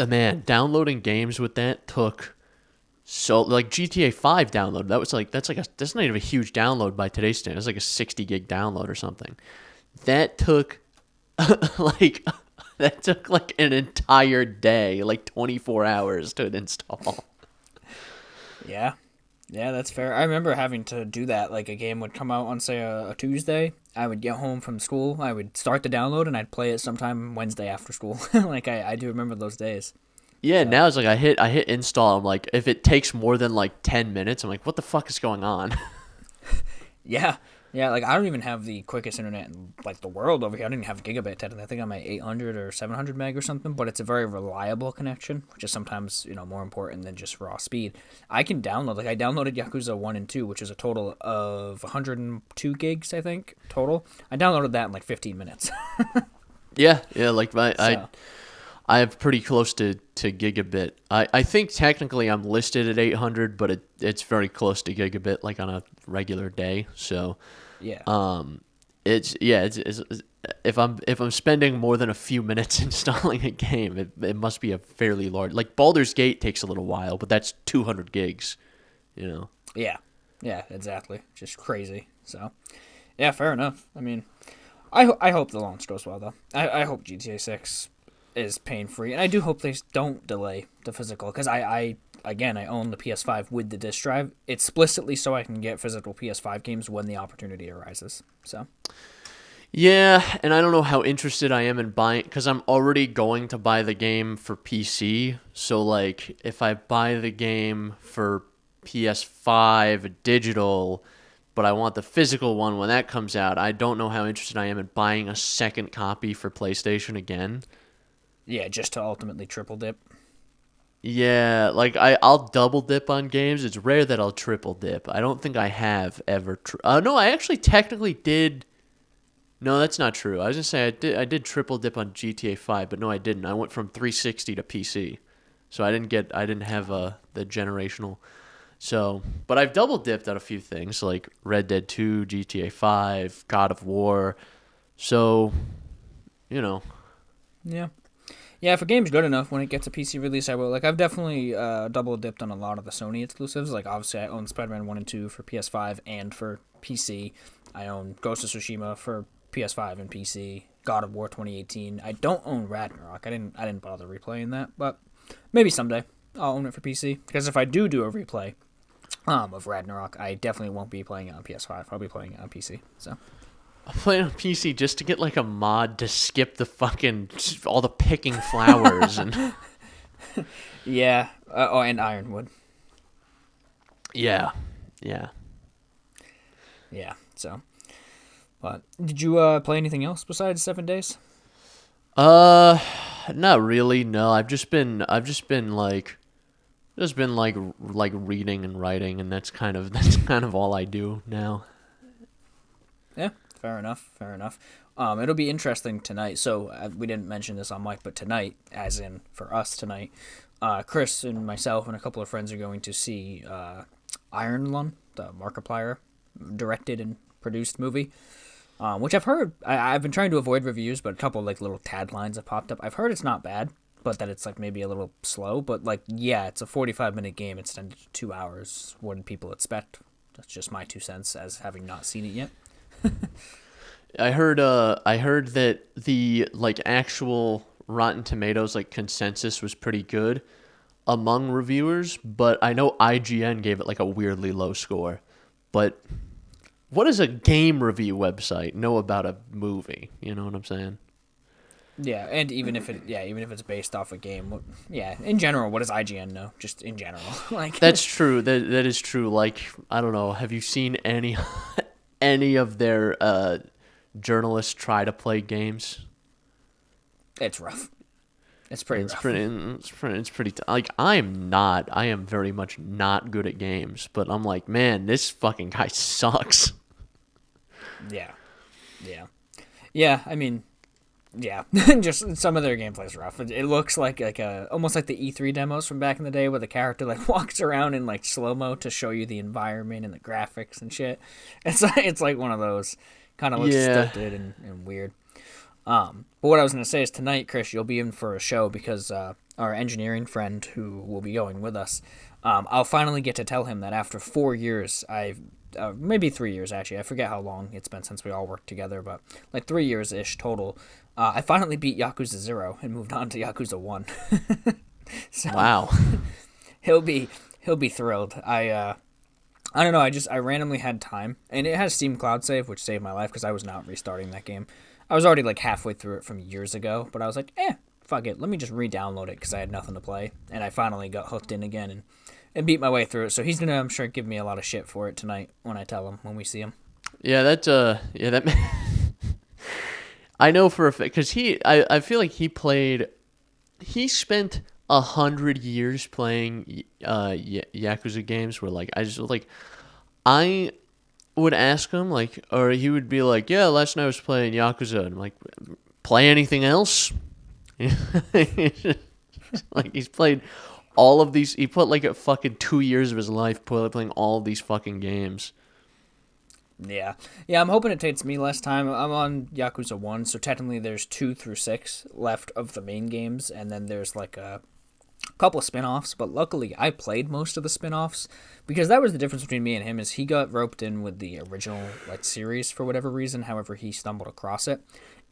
man, downloading games with that took so like GTA 5 download. That's not even a huge download by today's standards. It's like a 60 gig download or something. That took like an entire day, like 24 hours to install. Yeah. Yeah, that's fair. I remember having to do that. Like, a game would come out on, say, a Tuesday. I would get home from school. I would start the download, and I'd play it sometime Wednesday after school. Like, I do remember those days. Yeah, So, now it's like I hit install. I'm like, if it takes more than like 10 minutes, I'm like, what the fuck is going on? yeah. Yeah, like, I don't even have the quickest internet in, like, the world over here. I don't even have gigabit technically. I think I'm at 800 or 700 meg or something, but it's a very reliable connection, which is sometimes, more important than just raw speed. I can download, like, I downloaded Yakuza 1 and 2, which is a total of 102 gigs, I think, total. I downloaded that in, like, 15 minutes. Yeah, like So, I have pretty close to gigabit. I think technically I'm listed at 800, but it's very close to gigabit, like on a regular day. So, yeah. it's if I'm spending more than a few minutes installing a game, it must be a fairly large. Like Baldur's Gate takes a little while, but that's 200 gigs. Yeah. Yeah, exactly. Just crazy. So, yeah, fair enough. I mean, I hope the launch goes well, though. I hope GTA 6 is pain-free, and I do hope they don't delay the physical, because I own the PS5 with the disc drive explicitly so I can get physical PS5 games when the opportunity arises. So Yeah, and I don't know how interested I am in buying, because I'm already going to buy the game for PC. So like, if I buy the game for PS5 digital, but I want the physical one when that comes out, I don't know how interested I am in buying a second copy for PlayStation again. yeah, just to ultimately triple dip. Yeah, like I'll double dip on games. It's rare that I'll triple dip. I don't think I have ever. No, I actually technically did. No, that's not true. I was gonna say I did triple dip on GTA 5, but no, I didn't. I went from 360 to PC, so I didn't have the generational So, but I've double dipped at a few things like Red Dead 2, GTA 5, God of War. So, you know. Yeah. Yeah, if a game's good enough, when it gets a PC release, I will. Like, I've definitely double dipped on a lot of the Sony exclusives. Like, obviously, I own Spider-Man 1 and 2 for PS5 and for PC. I own Ghost of Tsushima for PS5 and PC. God of War 2018. I don't own Ragnarok. I didn't bother replaying that, but maybe someday I'll own it for PC. Because if I do a replay of Ragnarok, I definitely won't be playing it on PS5. I'll be playing it on PC. So. I'm playing on PC just to get like a mod to skip the fucking all the picking flowers and Yeah. And Ironwood. Yeah. Yeah. So, but did you play anything else besides 7 Days? Not really. No, I've just been like reading and writing, and that's kind of all I do now. Yeah. Fair enough. It'll be interesting tonight. So we didn't mention this on mic, but tonight, as in for us tonight, Chris and myself and a couple of friends are going to see Iron Lung, the Markiplier directed and produced movie, which I've heard. I've been trying to avoid reviews, but a couple like little taglines have popped up. I've heard it's not bad, but that it's like maybe a little slow. But like, yeah, it's a 45-minute game extended to 2 hours. What did people expect? That's just my 2 cents as having not seen it yet. I heard that the like actual Rotten Tomatoes like consensus was pretty good among reviewers, but I know IGN gave it like a weirdly low score. But what does a game review website know about a movie? You know what I'm saying? Yeah, and even if it's based off a game, in general, what does IGN know? Just in general, like that's true. That is true. Like, I don't know. Have you seen any of their journalists try to play games? It's rough. It's pretty rough. It's pretty like I am very much not good at games, but I'm like, man, this fucking guy sucks. Yeah. I mean, yeah. Just some of their gameplay's rough. It looks like almost like the E3 demos from back in the day, where the character like walks around in like slow mo to show you the environment and the graphics and shit. It's like one of those kind of looks stilted and weird. But what I was going to say is tonight, Chris, you'll be in for a show because our engineering friend who will be going with us, I'll finally get to tell him that after 4 years, maybe 3 years actually, I forget how long it's been since we all worked together, but like 3 years-ish total, I finally beat Yakuza 0 and moved on to Yakuza 1. So, wow. He'll be thrilled. I don't know, I randomly had time, and it has Steam Cloud Save, which saved my life because I was not restarting that game. I was already like halfway through it from years ago, but I was like, fuck it, let me just re-download it because I had nothing to play, and I finally got hooked in again and beat my way through it. So he's gonna, I'm sure, give me a lot of shit for it tonight when I tell him when we see him. Yeah, that I know for a fact because I feel like he spent 100 years playing Yakuza games. Where like I would ask him like, or he would be like, yeah, last night I was playing Yakuza, and I'm like, play anything else? Like he's played all of these. He put like a fucking 2 years of his life playing all of these fucking games. Yeah, I'm hoping it takes me less time. I'm on Yakuza 1, so technically there's 2 through 6 left of the main games, and then there's like a couple of spin-offs, but luckily I played most of the spin-offs because that was the difference between me and him, is he got roped in with the original like series for whatever reason, however he stumbled across it.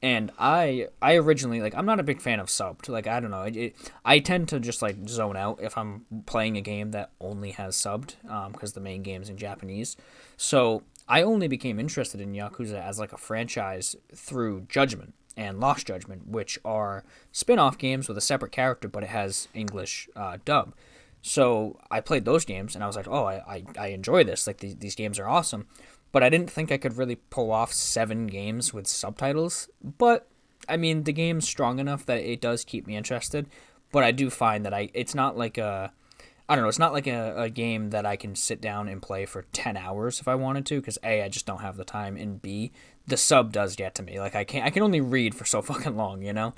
And I originally, like, I'm not a big fan of subbed. Like, I don't know. I tend to just, like, zone out if I'm playing a game that only has subbed, because the main game's in Japanese. So I only became interested in Yakuza as, like, a franchise through Judgment and Lost Judgment, which are spin-off games with a separate character, but it has English dub. So I played those games, and I was like, oh, I enjoy this. Like, these games are awesome. But I didn't think I could really pull off 7 games with subtitles. But, I mean, the game's strong enough that it does keep me interested. But I do find that it's not like it's not like a game that I can sit down and play for 10 hours if I wanted to. Because A, I just don't have the time. And B, the sub does get to me. Like, I can only read for so fucking long, you know?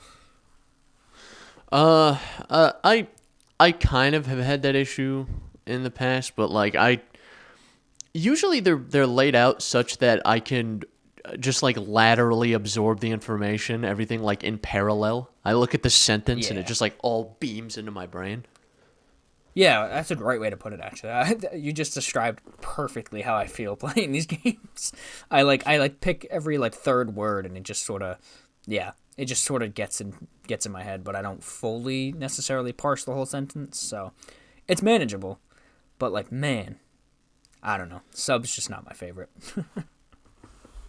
I kind of have had that issue in the past, but like usually they're laid out such that I can just like laterally absorb the information, everything like in parallel. I look at the sentence and it just like all beams into my brain. Yeah, that's a great way to put it. Actually, you just described perfectly how I feel playing these games. I pick every like third word, and it just sort of, it just sort of gets in my head, but I don't fully necessarily parse the whole sentence, so it's manageable. But like, man, I don't know. Sub's just not my favorite.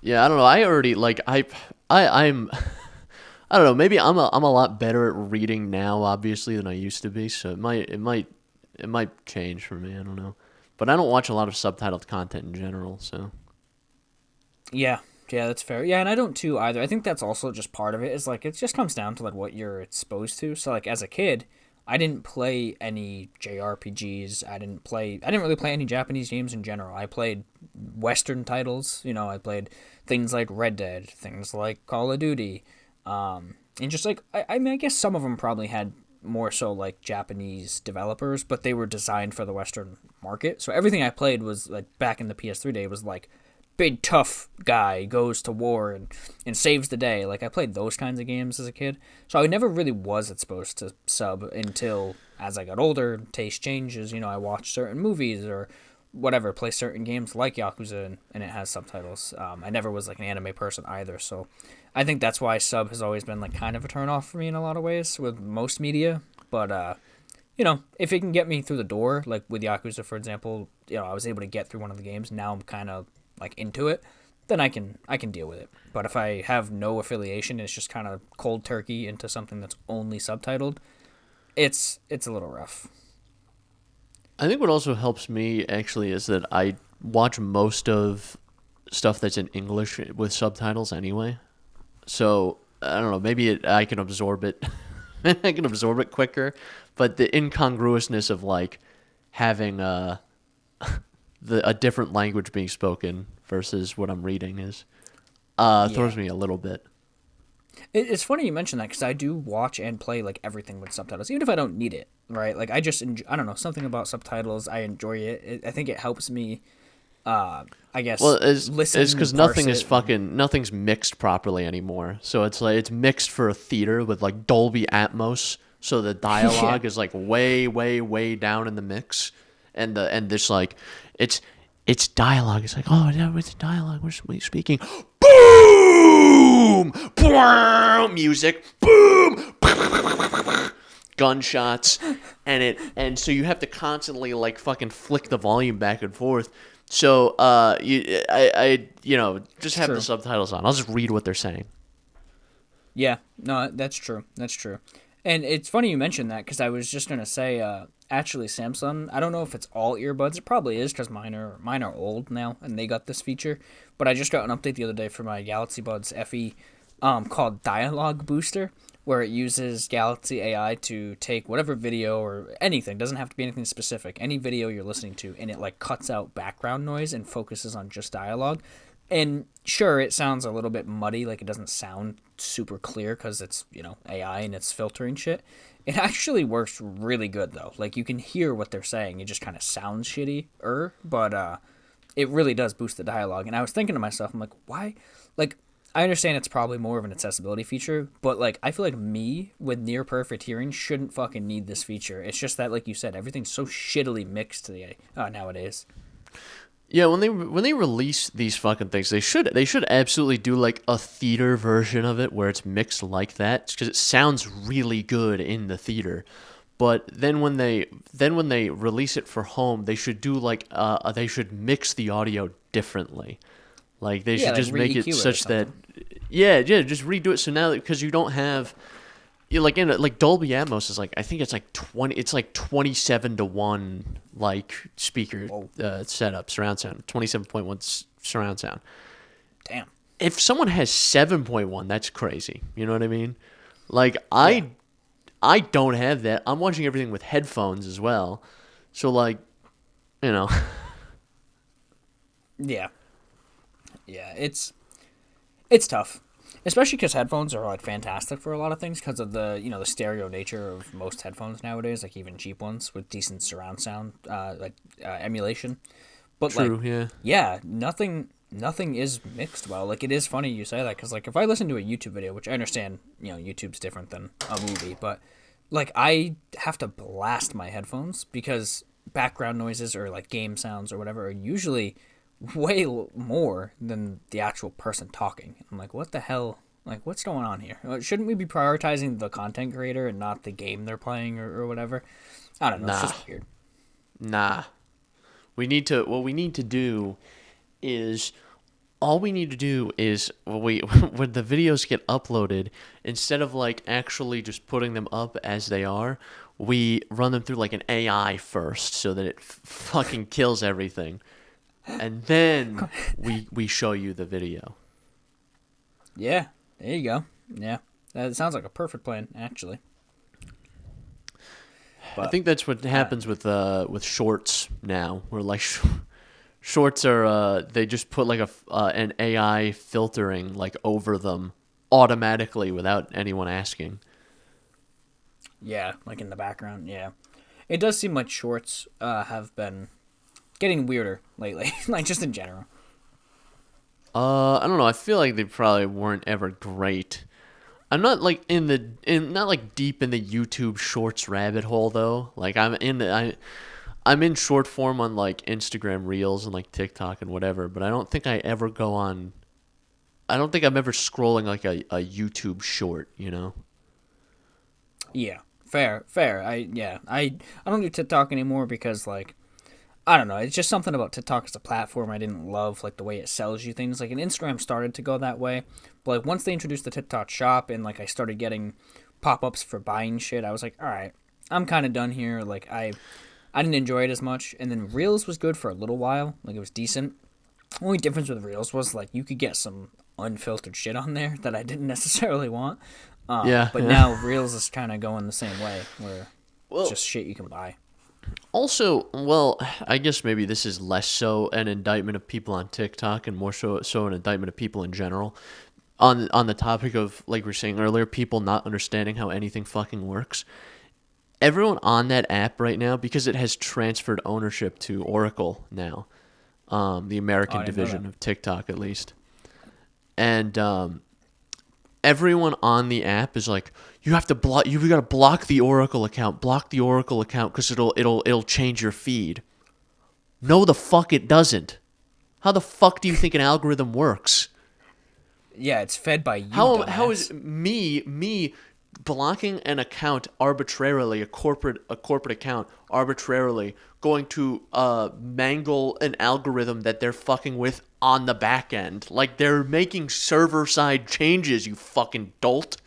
Yeah, I don't know. I already like I'm I don't know. Maybe I'm a lot better at reading now, obviously, than I used to be. So it might change for me. I don't know, but I don't watch a lot of subtitled content in general. So Yeah, that's fair. Yeah, and I don't too either. I think that's also just part of it. Is like it just comes down to like what you're exposed to. So like as a kid, I didn't play any JRPGs. I didn't really play any Japanese games in general. I played Western titles. You know, I played things like Red Dead, things like Call of Duty, and just like I mean, I guess some of them probably had more so like Japanese developers, but they were designed for the Western market. So everything I played was like back in the PS3 day was like big tough guy goes to war and saves the day. Like I played those kinds of games as a kid. So I never really was exposed to sub until as I got older, taste changes, you know, I watched certain movies or whatever, play certain games like Yakuza and it has subtitles. I never was like an anime person either, so I think that's why sub has always been like kind of a turn off for me in a lot of ways with most media. But you know, if it can get me through the door, like with Yakuza for example, you know, I was able to get through one of the games. Now I'm kind of like into it, then I can deal with it. But if I have no affiliation, it's just kind of cold turkey into something that's only subtitled, it's a little rough. I think what also helps me actually is that I watch most of stuff that's in English with subtitles anyway. So I don't know, maybe I can absorb it. I can absorb it quicker, but the incongruousness of like having a different language being spoken versus what I'm reading is throws me a little bit. It's funny you mention that because I do watch and play like everything with subtitles, even if I don't need it. Right? Like I just I don't know, something about subtitles. I enjoy it. I think it helps me. I guess. Well, it's because nothing's mixed properly anymore. So it's like it's mixed for a theater with like Dolby Atmos. So the dialogue is like way, way, way down in the mix, and this like it's dialogue. It's like, oh yeah, it's dialogue. We're speaking. Boom, boom, music. Boom, gunshots, and so you have to constantly like fucking flick the volume back and forth. So I just have the subtitles on. I'll just read what they're saying. Yeah, no, that's true. That's true. And it's funny you mentioned that because I was just gonna say, actually, Samsung. I don't know if it's all earbuds. It probably is because mine are old now and they got this feature. But I just got an update the other day for my Galaxy Buds FE, called Dialogue Booster, where it uses Galaxy AI to take whatever video or anything, doesn't have to be anything specific, any video you're listening to, and it like cuts out background noise and focuses on just dialogue. And sure, it sounds a little bit muddy, like it doesn't sound super clear because it's, you know, AI and it's filtering shit. It actually works really good though. Like you can hear what they're saying. It just kind of sounds shitty, but it really does boost the dialogue. And I was thinking to myself, I'm like, why? Like, I understand it's probably more of an accessibility feature, but like I feel like me with near perfect hearing shouldn't fucking need this feature. It's just that, like you said, everything's so shittily mixed nowadays. Yeah, when they release these fucking things, they should absolutely do like a theater version of it where it's mixed like that because it sounds really good in the theater. But then when they release it for home, they should do like they should mix the audio differently. Like they should just make it such that just redo it so now because you don't have like Dolby Atmos is like I think it's like 27-1 like speaker setup surround sound 27.1 surround sound. Damn. If someone has 7.1, that's crazy. You know what I mean? Like I don't have that. I'm watching everything with headphones as well. So like, you know. Yeah. Yeah, it's tough. Especially because headphones are like fantastic for a lot of things because of the the stereo nature of most headphones nowadays, like even cheap ones with decent surround sound, emulation. But True, yeah. yeah, nothing is mixed well. Like it is funny you say that because like if I listen to a YouTube video, which I understand, YouTube's different than a movie, but like I have to blast my headphones because background noises or like game sounds or whatever are usually way more than the actual person talking. I'm like, what the hell? Like, what's going on here? Shouldn't we be prioritizing the content creator and not the game they're playing or whatever? I don't know. Nah. It's just weird. Nah. What we need to do is all we need to do is when the videos get uploaded, instead of like actually just putting them up as they are, we run them through like an AI first so that it fucking kills everything. And then we show you the video. Yeah, there you go. Yeah, that sounds like a perfect plan, actually. But, I think that's what happens with shorts now, where like shorts are they just put like an AI filtering like over them automatically without anyone asking. Yeah, like in the background. Yeah, it does seem like shorts have been getting weirder lately, like just in general. I don't know. I feel like they probably weren't ever great. I'm not like not like deep in the YouTube Shorts rabbit hole though. Like I'm in short form on like Instagram Reels and like TikTok and whatever, but I don't think I ever go on. I don't think I'm ever scrolling like a YouTube short, Yeah, fair. I don't do TikTok anymore because like I don't know. It's just something about TikTok as a platform I didn't love, like the way it sells you things. Like, and Instagram started to go that way, but like once they introduced the TikTok Shop and like I started getting pop-ups for buying shit, I was like, all right, I'm kind of done here. Like I didn't enjoy it as much. And then Reels was good for a little while. Like it was decent. The only difference with Reels was like you could get some unfiltered shit on there that I didn't necessarily want. But now Reels is kind of going the same way, where it's just shit you can buy. Also, well, I guess maybe this is less so an indictment of people on TikTok and more so an indictment of people in general. On the topic of, like we were saying earlier, people not understanding how anything fucking works. Everyone on that app right now, because it has transferred ownership to Oracle now, the American division of TikTok at least. And everyone on the app is like, you got to block the Oracle account, because it'll change your feed. No, the fuck it doesn't. How the fuck do you think an algorithm works? Yeah, it's fed by you. How is me blocking an account arbitrarily, a corporate account arbitrarily, going to mangle an algorithm that they're fucking with on the back end? Like, they're making server side changes, you fucking dolt.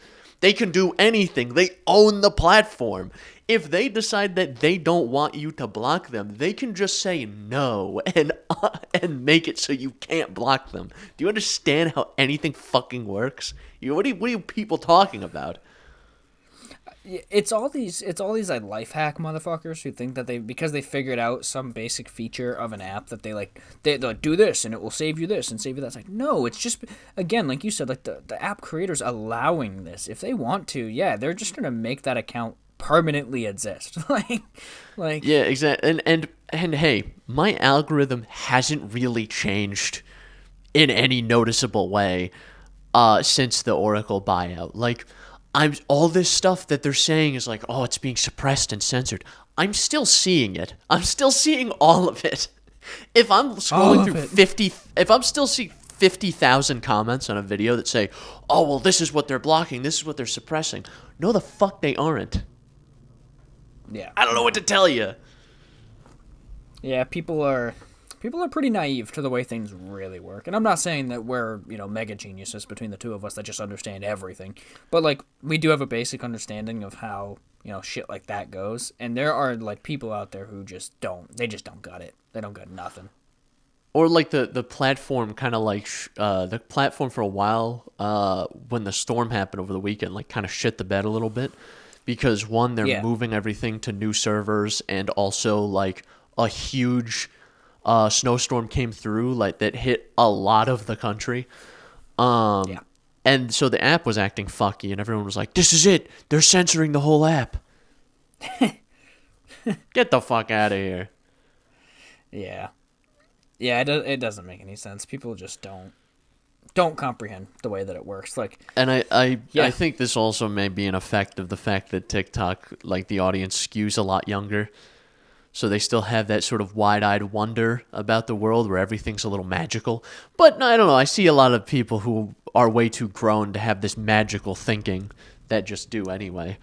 They can do anything. They own the platform. If they decide that they don't want you to block them, they can just say no and make it so you can't block them. Do you understand how anything fucking works? What are you people talking about? It's all these like life hack motherfuckers who think that because they figured out some basic feature of an app that they're like do this and it will save you this and save you that. It's like, no, it's just, again, like you said, like the app creators allowing this. If they want to, yeah, they're just gonna make that account permanently exist. like yeah, exactly. And hey, my algorithm hasn't really changed in any noticeable way since the Oracle buyout. Like, all this stuff that they're saying is like, oh, it's being suppressed and censored. I'm still seeing it. I'm still seeing all of it. If I'm scrolling through if I'm still seeing 50,000 comments on a video that say, oh, well, this is what they're blocking, this is what they're suppressing. No, the fuck they aren't. Yeah. I don't know what to tell you. Yeah, people are pretty naive to the way things really work. And I'm not saying that we're, mega geniuses between the two of us that just understand everything. But, like, we do have a basic understanding of how, shit like that goes. And there are, like, people out there who just don't. They just don't got it. They don't got nothing. Or, like, the platform kind of, like, the platform for a while, when the storm happened over the weekend, like, kind of shit the bed a little bit. Because, one, they're moving everything to new servers. And also, like, a huge snowstorm came through, like, that hit a lot of the country. And so the app was acting fucky, and everyone was like, "This is it. They're censoring the whole app." Get the fuck out of here. Yeah. Yeah, it doesn't make any sense. People just don't comprehend the way that it works. Like, and I think this also may be an effect of the fact that TikTok, like, the audience skews a lot younger. So they still have that sort of wide-eyed wonder about the world where everything's a little magical. But I don't know, I see a lot of people who are way too grown to have this magical thinking that just do anyway.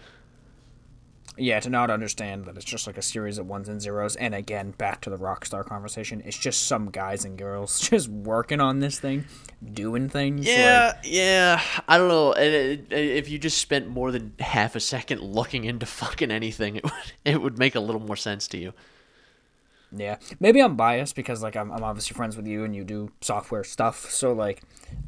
Yeah, to not understand that it's just like a series of ones and zeros. And again, back to the Rockstar conversation, it's just some guys and girls just working on this thing, doing things. Yeah. I don't know. If you just spent more than half a second looking into fucking anything, it would make a little more sense to you. Yeah, maybe I'm biased because, like, I'm obviously friends with you and you do software stuff. So, like,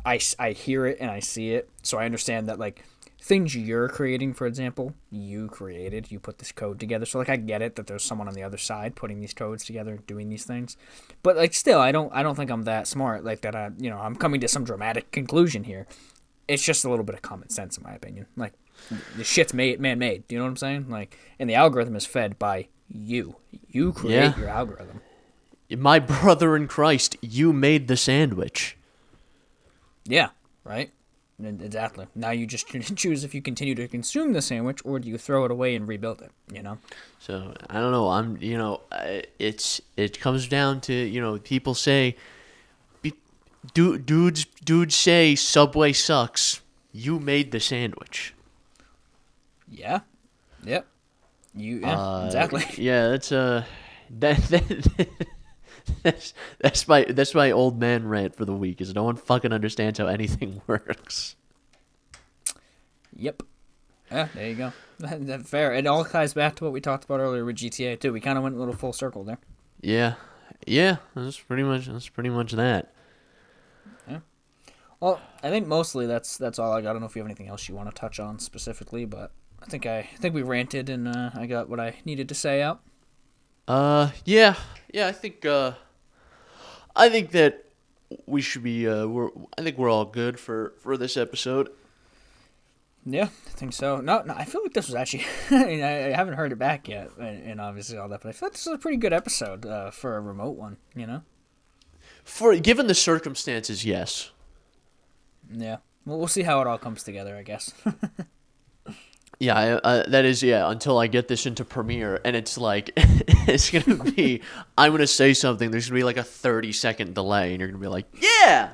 I hear it and I see it. So I understand that, like, things you're creating, for example, you created, you put this code together. So, like, I get it that there's someone on the other side putting these codes together, doing these things. But, like, still, I don't think I'm that smart, like, that I'm coming to some dramatic conclusion here. It's just a little bit of common sense, in my opinion. Like, the shit's man-made. Do you know what I'm saying? Like, and the algorithm is fed by you. You create your algorithm. My brother in Christ, you made the sandwich. Yeah, right? Exactly. Now you just choose if you continue to consume the sandwich or do you throw it away and rebuild it, you know? So, I don't know. It comes down to, people say, dudes say Subway sucks. You made the sandwich. Yeah. Yep. Exactly. Yeah, that's my old man rant for the week. Is no one fucking understands how anything works. Yep. Yeah, there you go. Fair. It all ties back to what we talked about earlier with GTA too. We kind of went a little full circle there. Yeah. That's pretty much that. Yeah. Well, I think mostly that's all I got. I don't know if you have anything else you want to touch on specifically, but I think we ranted and I got what I needed to say out. Yeah. I think that we should be. I think we're all good for this episode. Yeah, I think so. No, I feel like this was actually. I haven't heard it back yet, and obviously all that, but I feel like this was a pretty good episode for a remote one. You know. For given the circumstances, yes. Yeah. Well, we'll see how it all comes together, I guess. Yeah, that is, until I get this into Premiere, and it's like, it's going to be, I'm going to say something, there's going to be like a 30-second delay, and you're going to be like, yeah!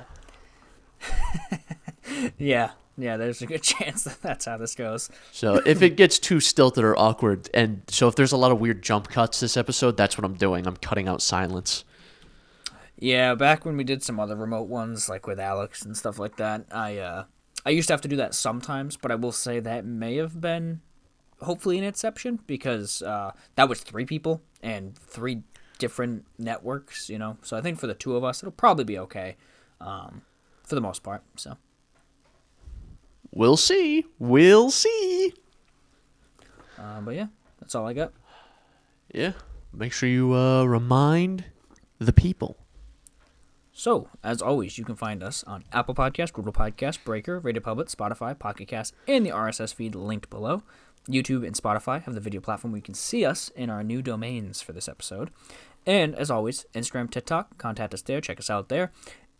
Yeah, there's a good chance that that's how this goes. So if it gets too stilted or awkward, and so if there's a lot of weird jump cuts this episode, that's what I'm doing. I'm cutting out silence. Yeah, back when we did some other remote ones, like with Alex and stuff like that, I used to have to do that sometimes, but I will say that may have been hopefully an exception because that was 3 people and 3 different networks, you know. So I think for the 2 of us, it'll probably be okay for the most part. So we'll see. But yeah, that's all I got. Yeah, make sure you remind the people. So, as always, you can find us on Apple Podcasts, Google Podcasts, Breaker, Radio Public, Spotify, Pocket Cast, and the RSS feed linked below. YouTube and Spotify have the video platform where you can see us in our new domains for this episode. And, as always, Instagram, TikTok, contact us there, check us out there.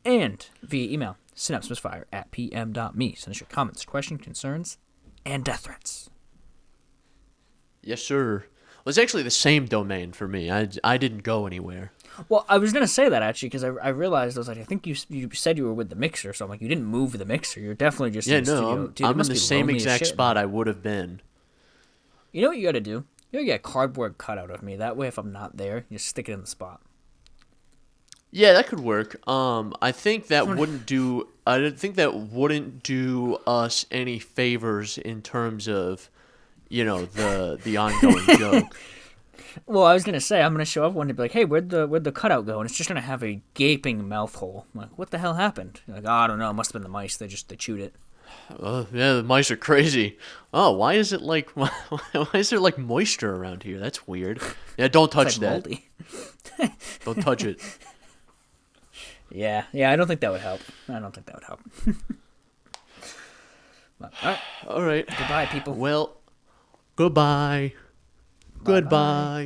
And via email, synapsemisfire@pm.me. Send us your comments, questions, concerns, and death threats. Yes, sir. Well, it's actually the same domain for me. I didn't go anywhere. Well, I was going to say that, actually, because I realized, I was like, I think you said you were with the mixer, so I'm like, you didn't move the mixer. You're definitely just in the studio. Dude, I'm in the same exact spot I would have been. You know what you got to do? You got to get a cardboard cutout of me. That way, if I'm not there, you stick it in the spot. Yeah, that could work. I think that wouldn't do. I didn't think that wouldn't do us any favors in terms of, the ongoing joke. Well, I was gonna say I'm gonna show up one day and be like, "Hey, where'd the cutout go?" And it's just gonna have a gaping mouth hole. I'm like, what the hell happened? You're like, oh, I don't know. It must have been the mice. They chewed it. Yeah, the mice are crazy. Oh, why is it like? Why is there like moisture around here? That's weird. Yeah, don't touch that. Moldy. Don't touch it. Yeah. I don't think that would help. All right. All right. Goodbye, people. Well, goodbye. Bye-bye. Goodbye.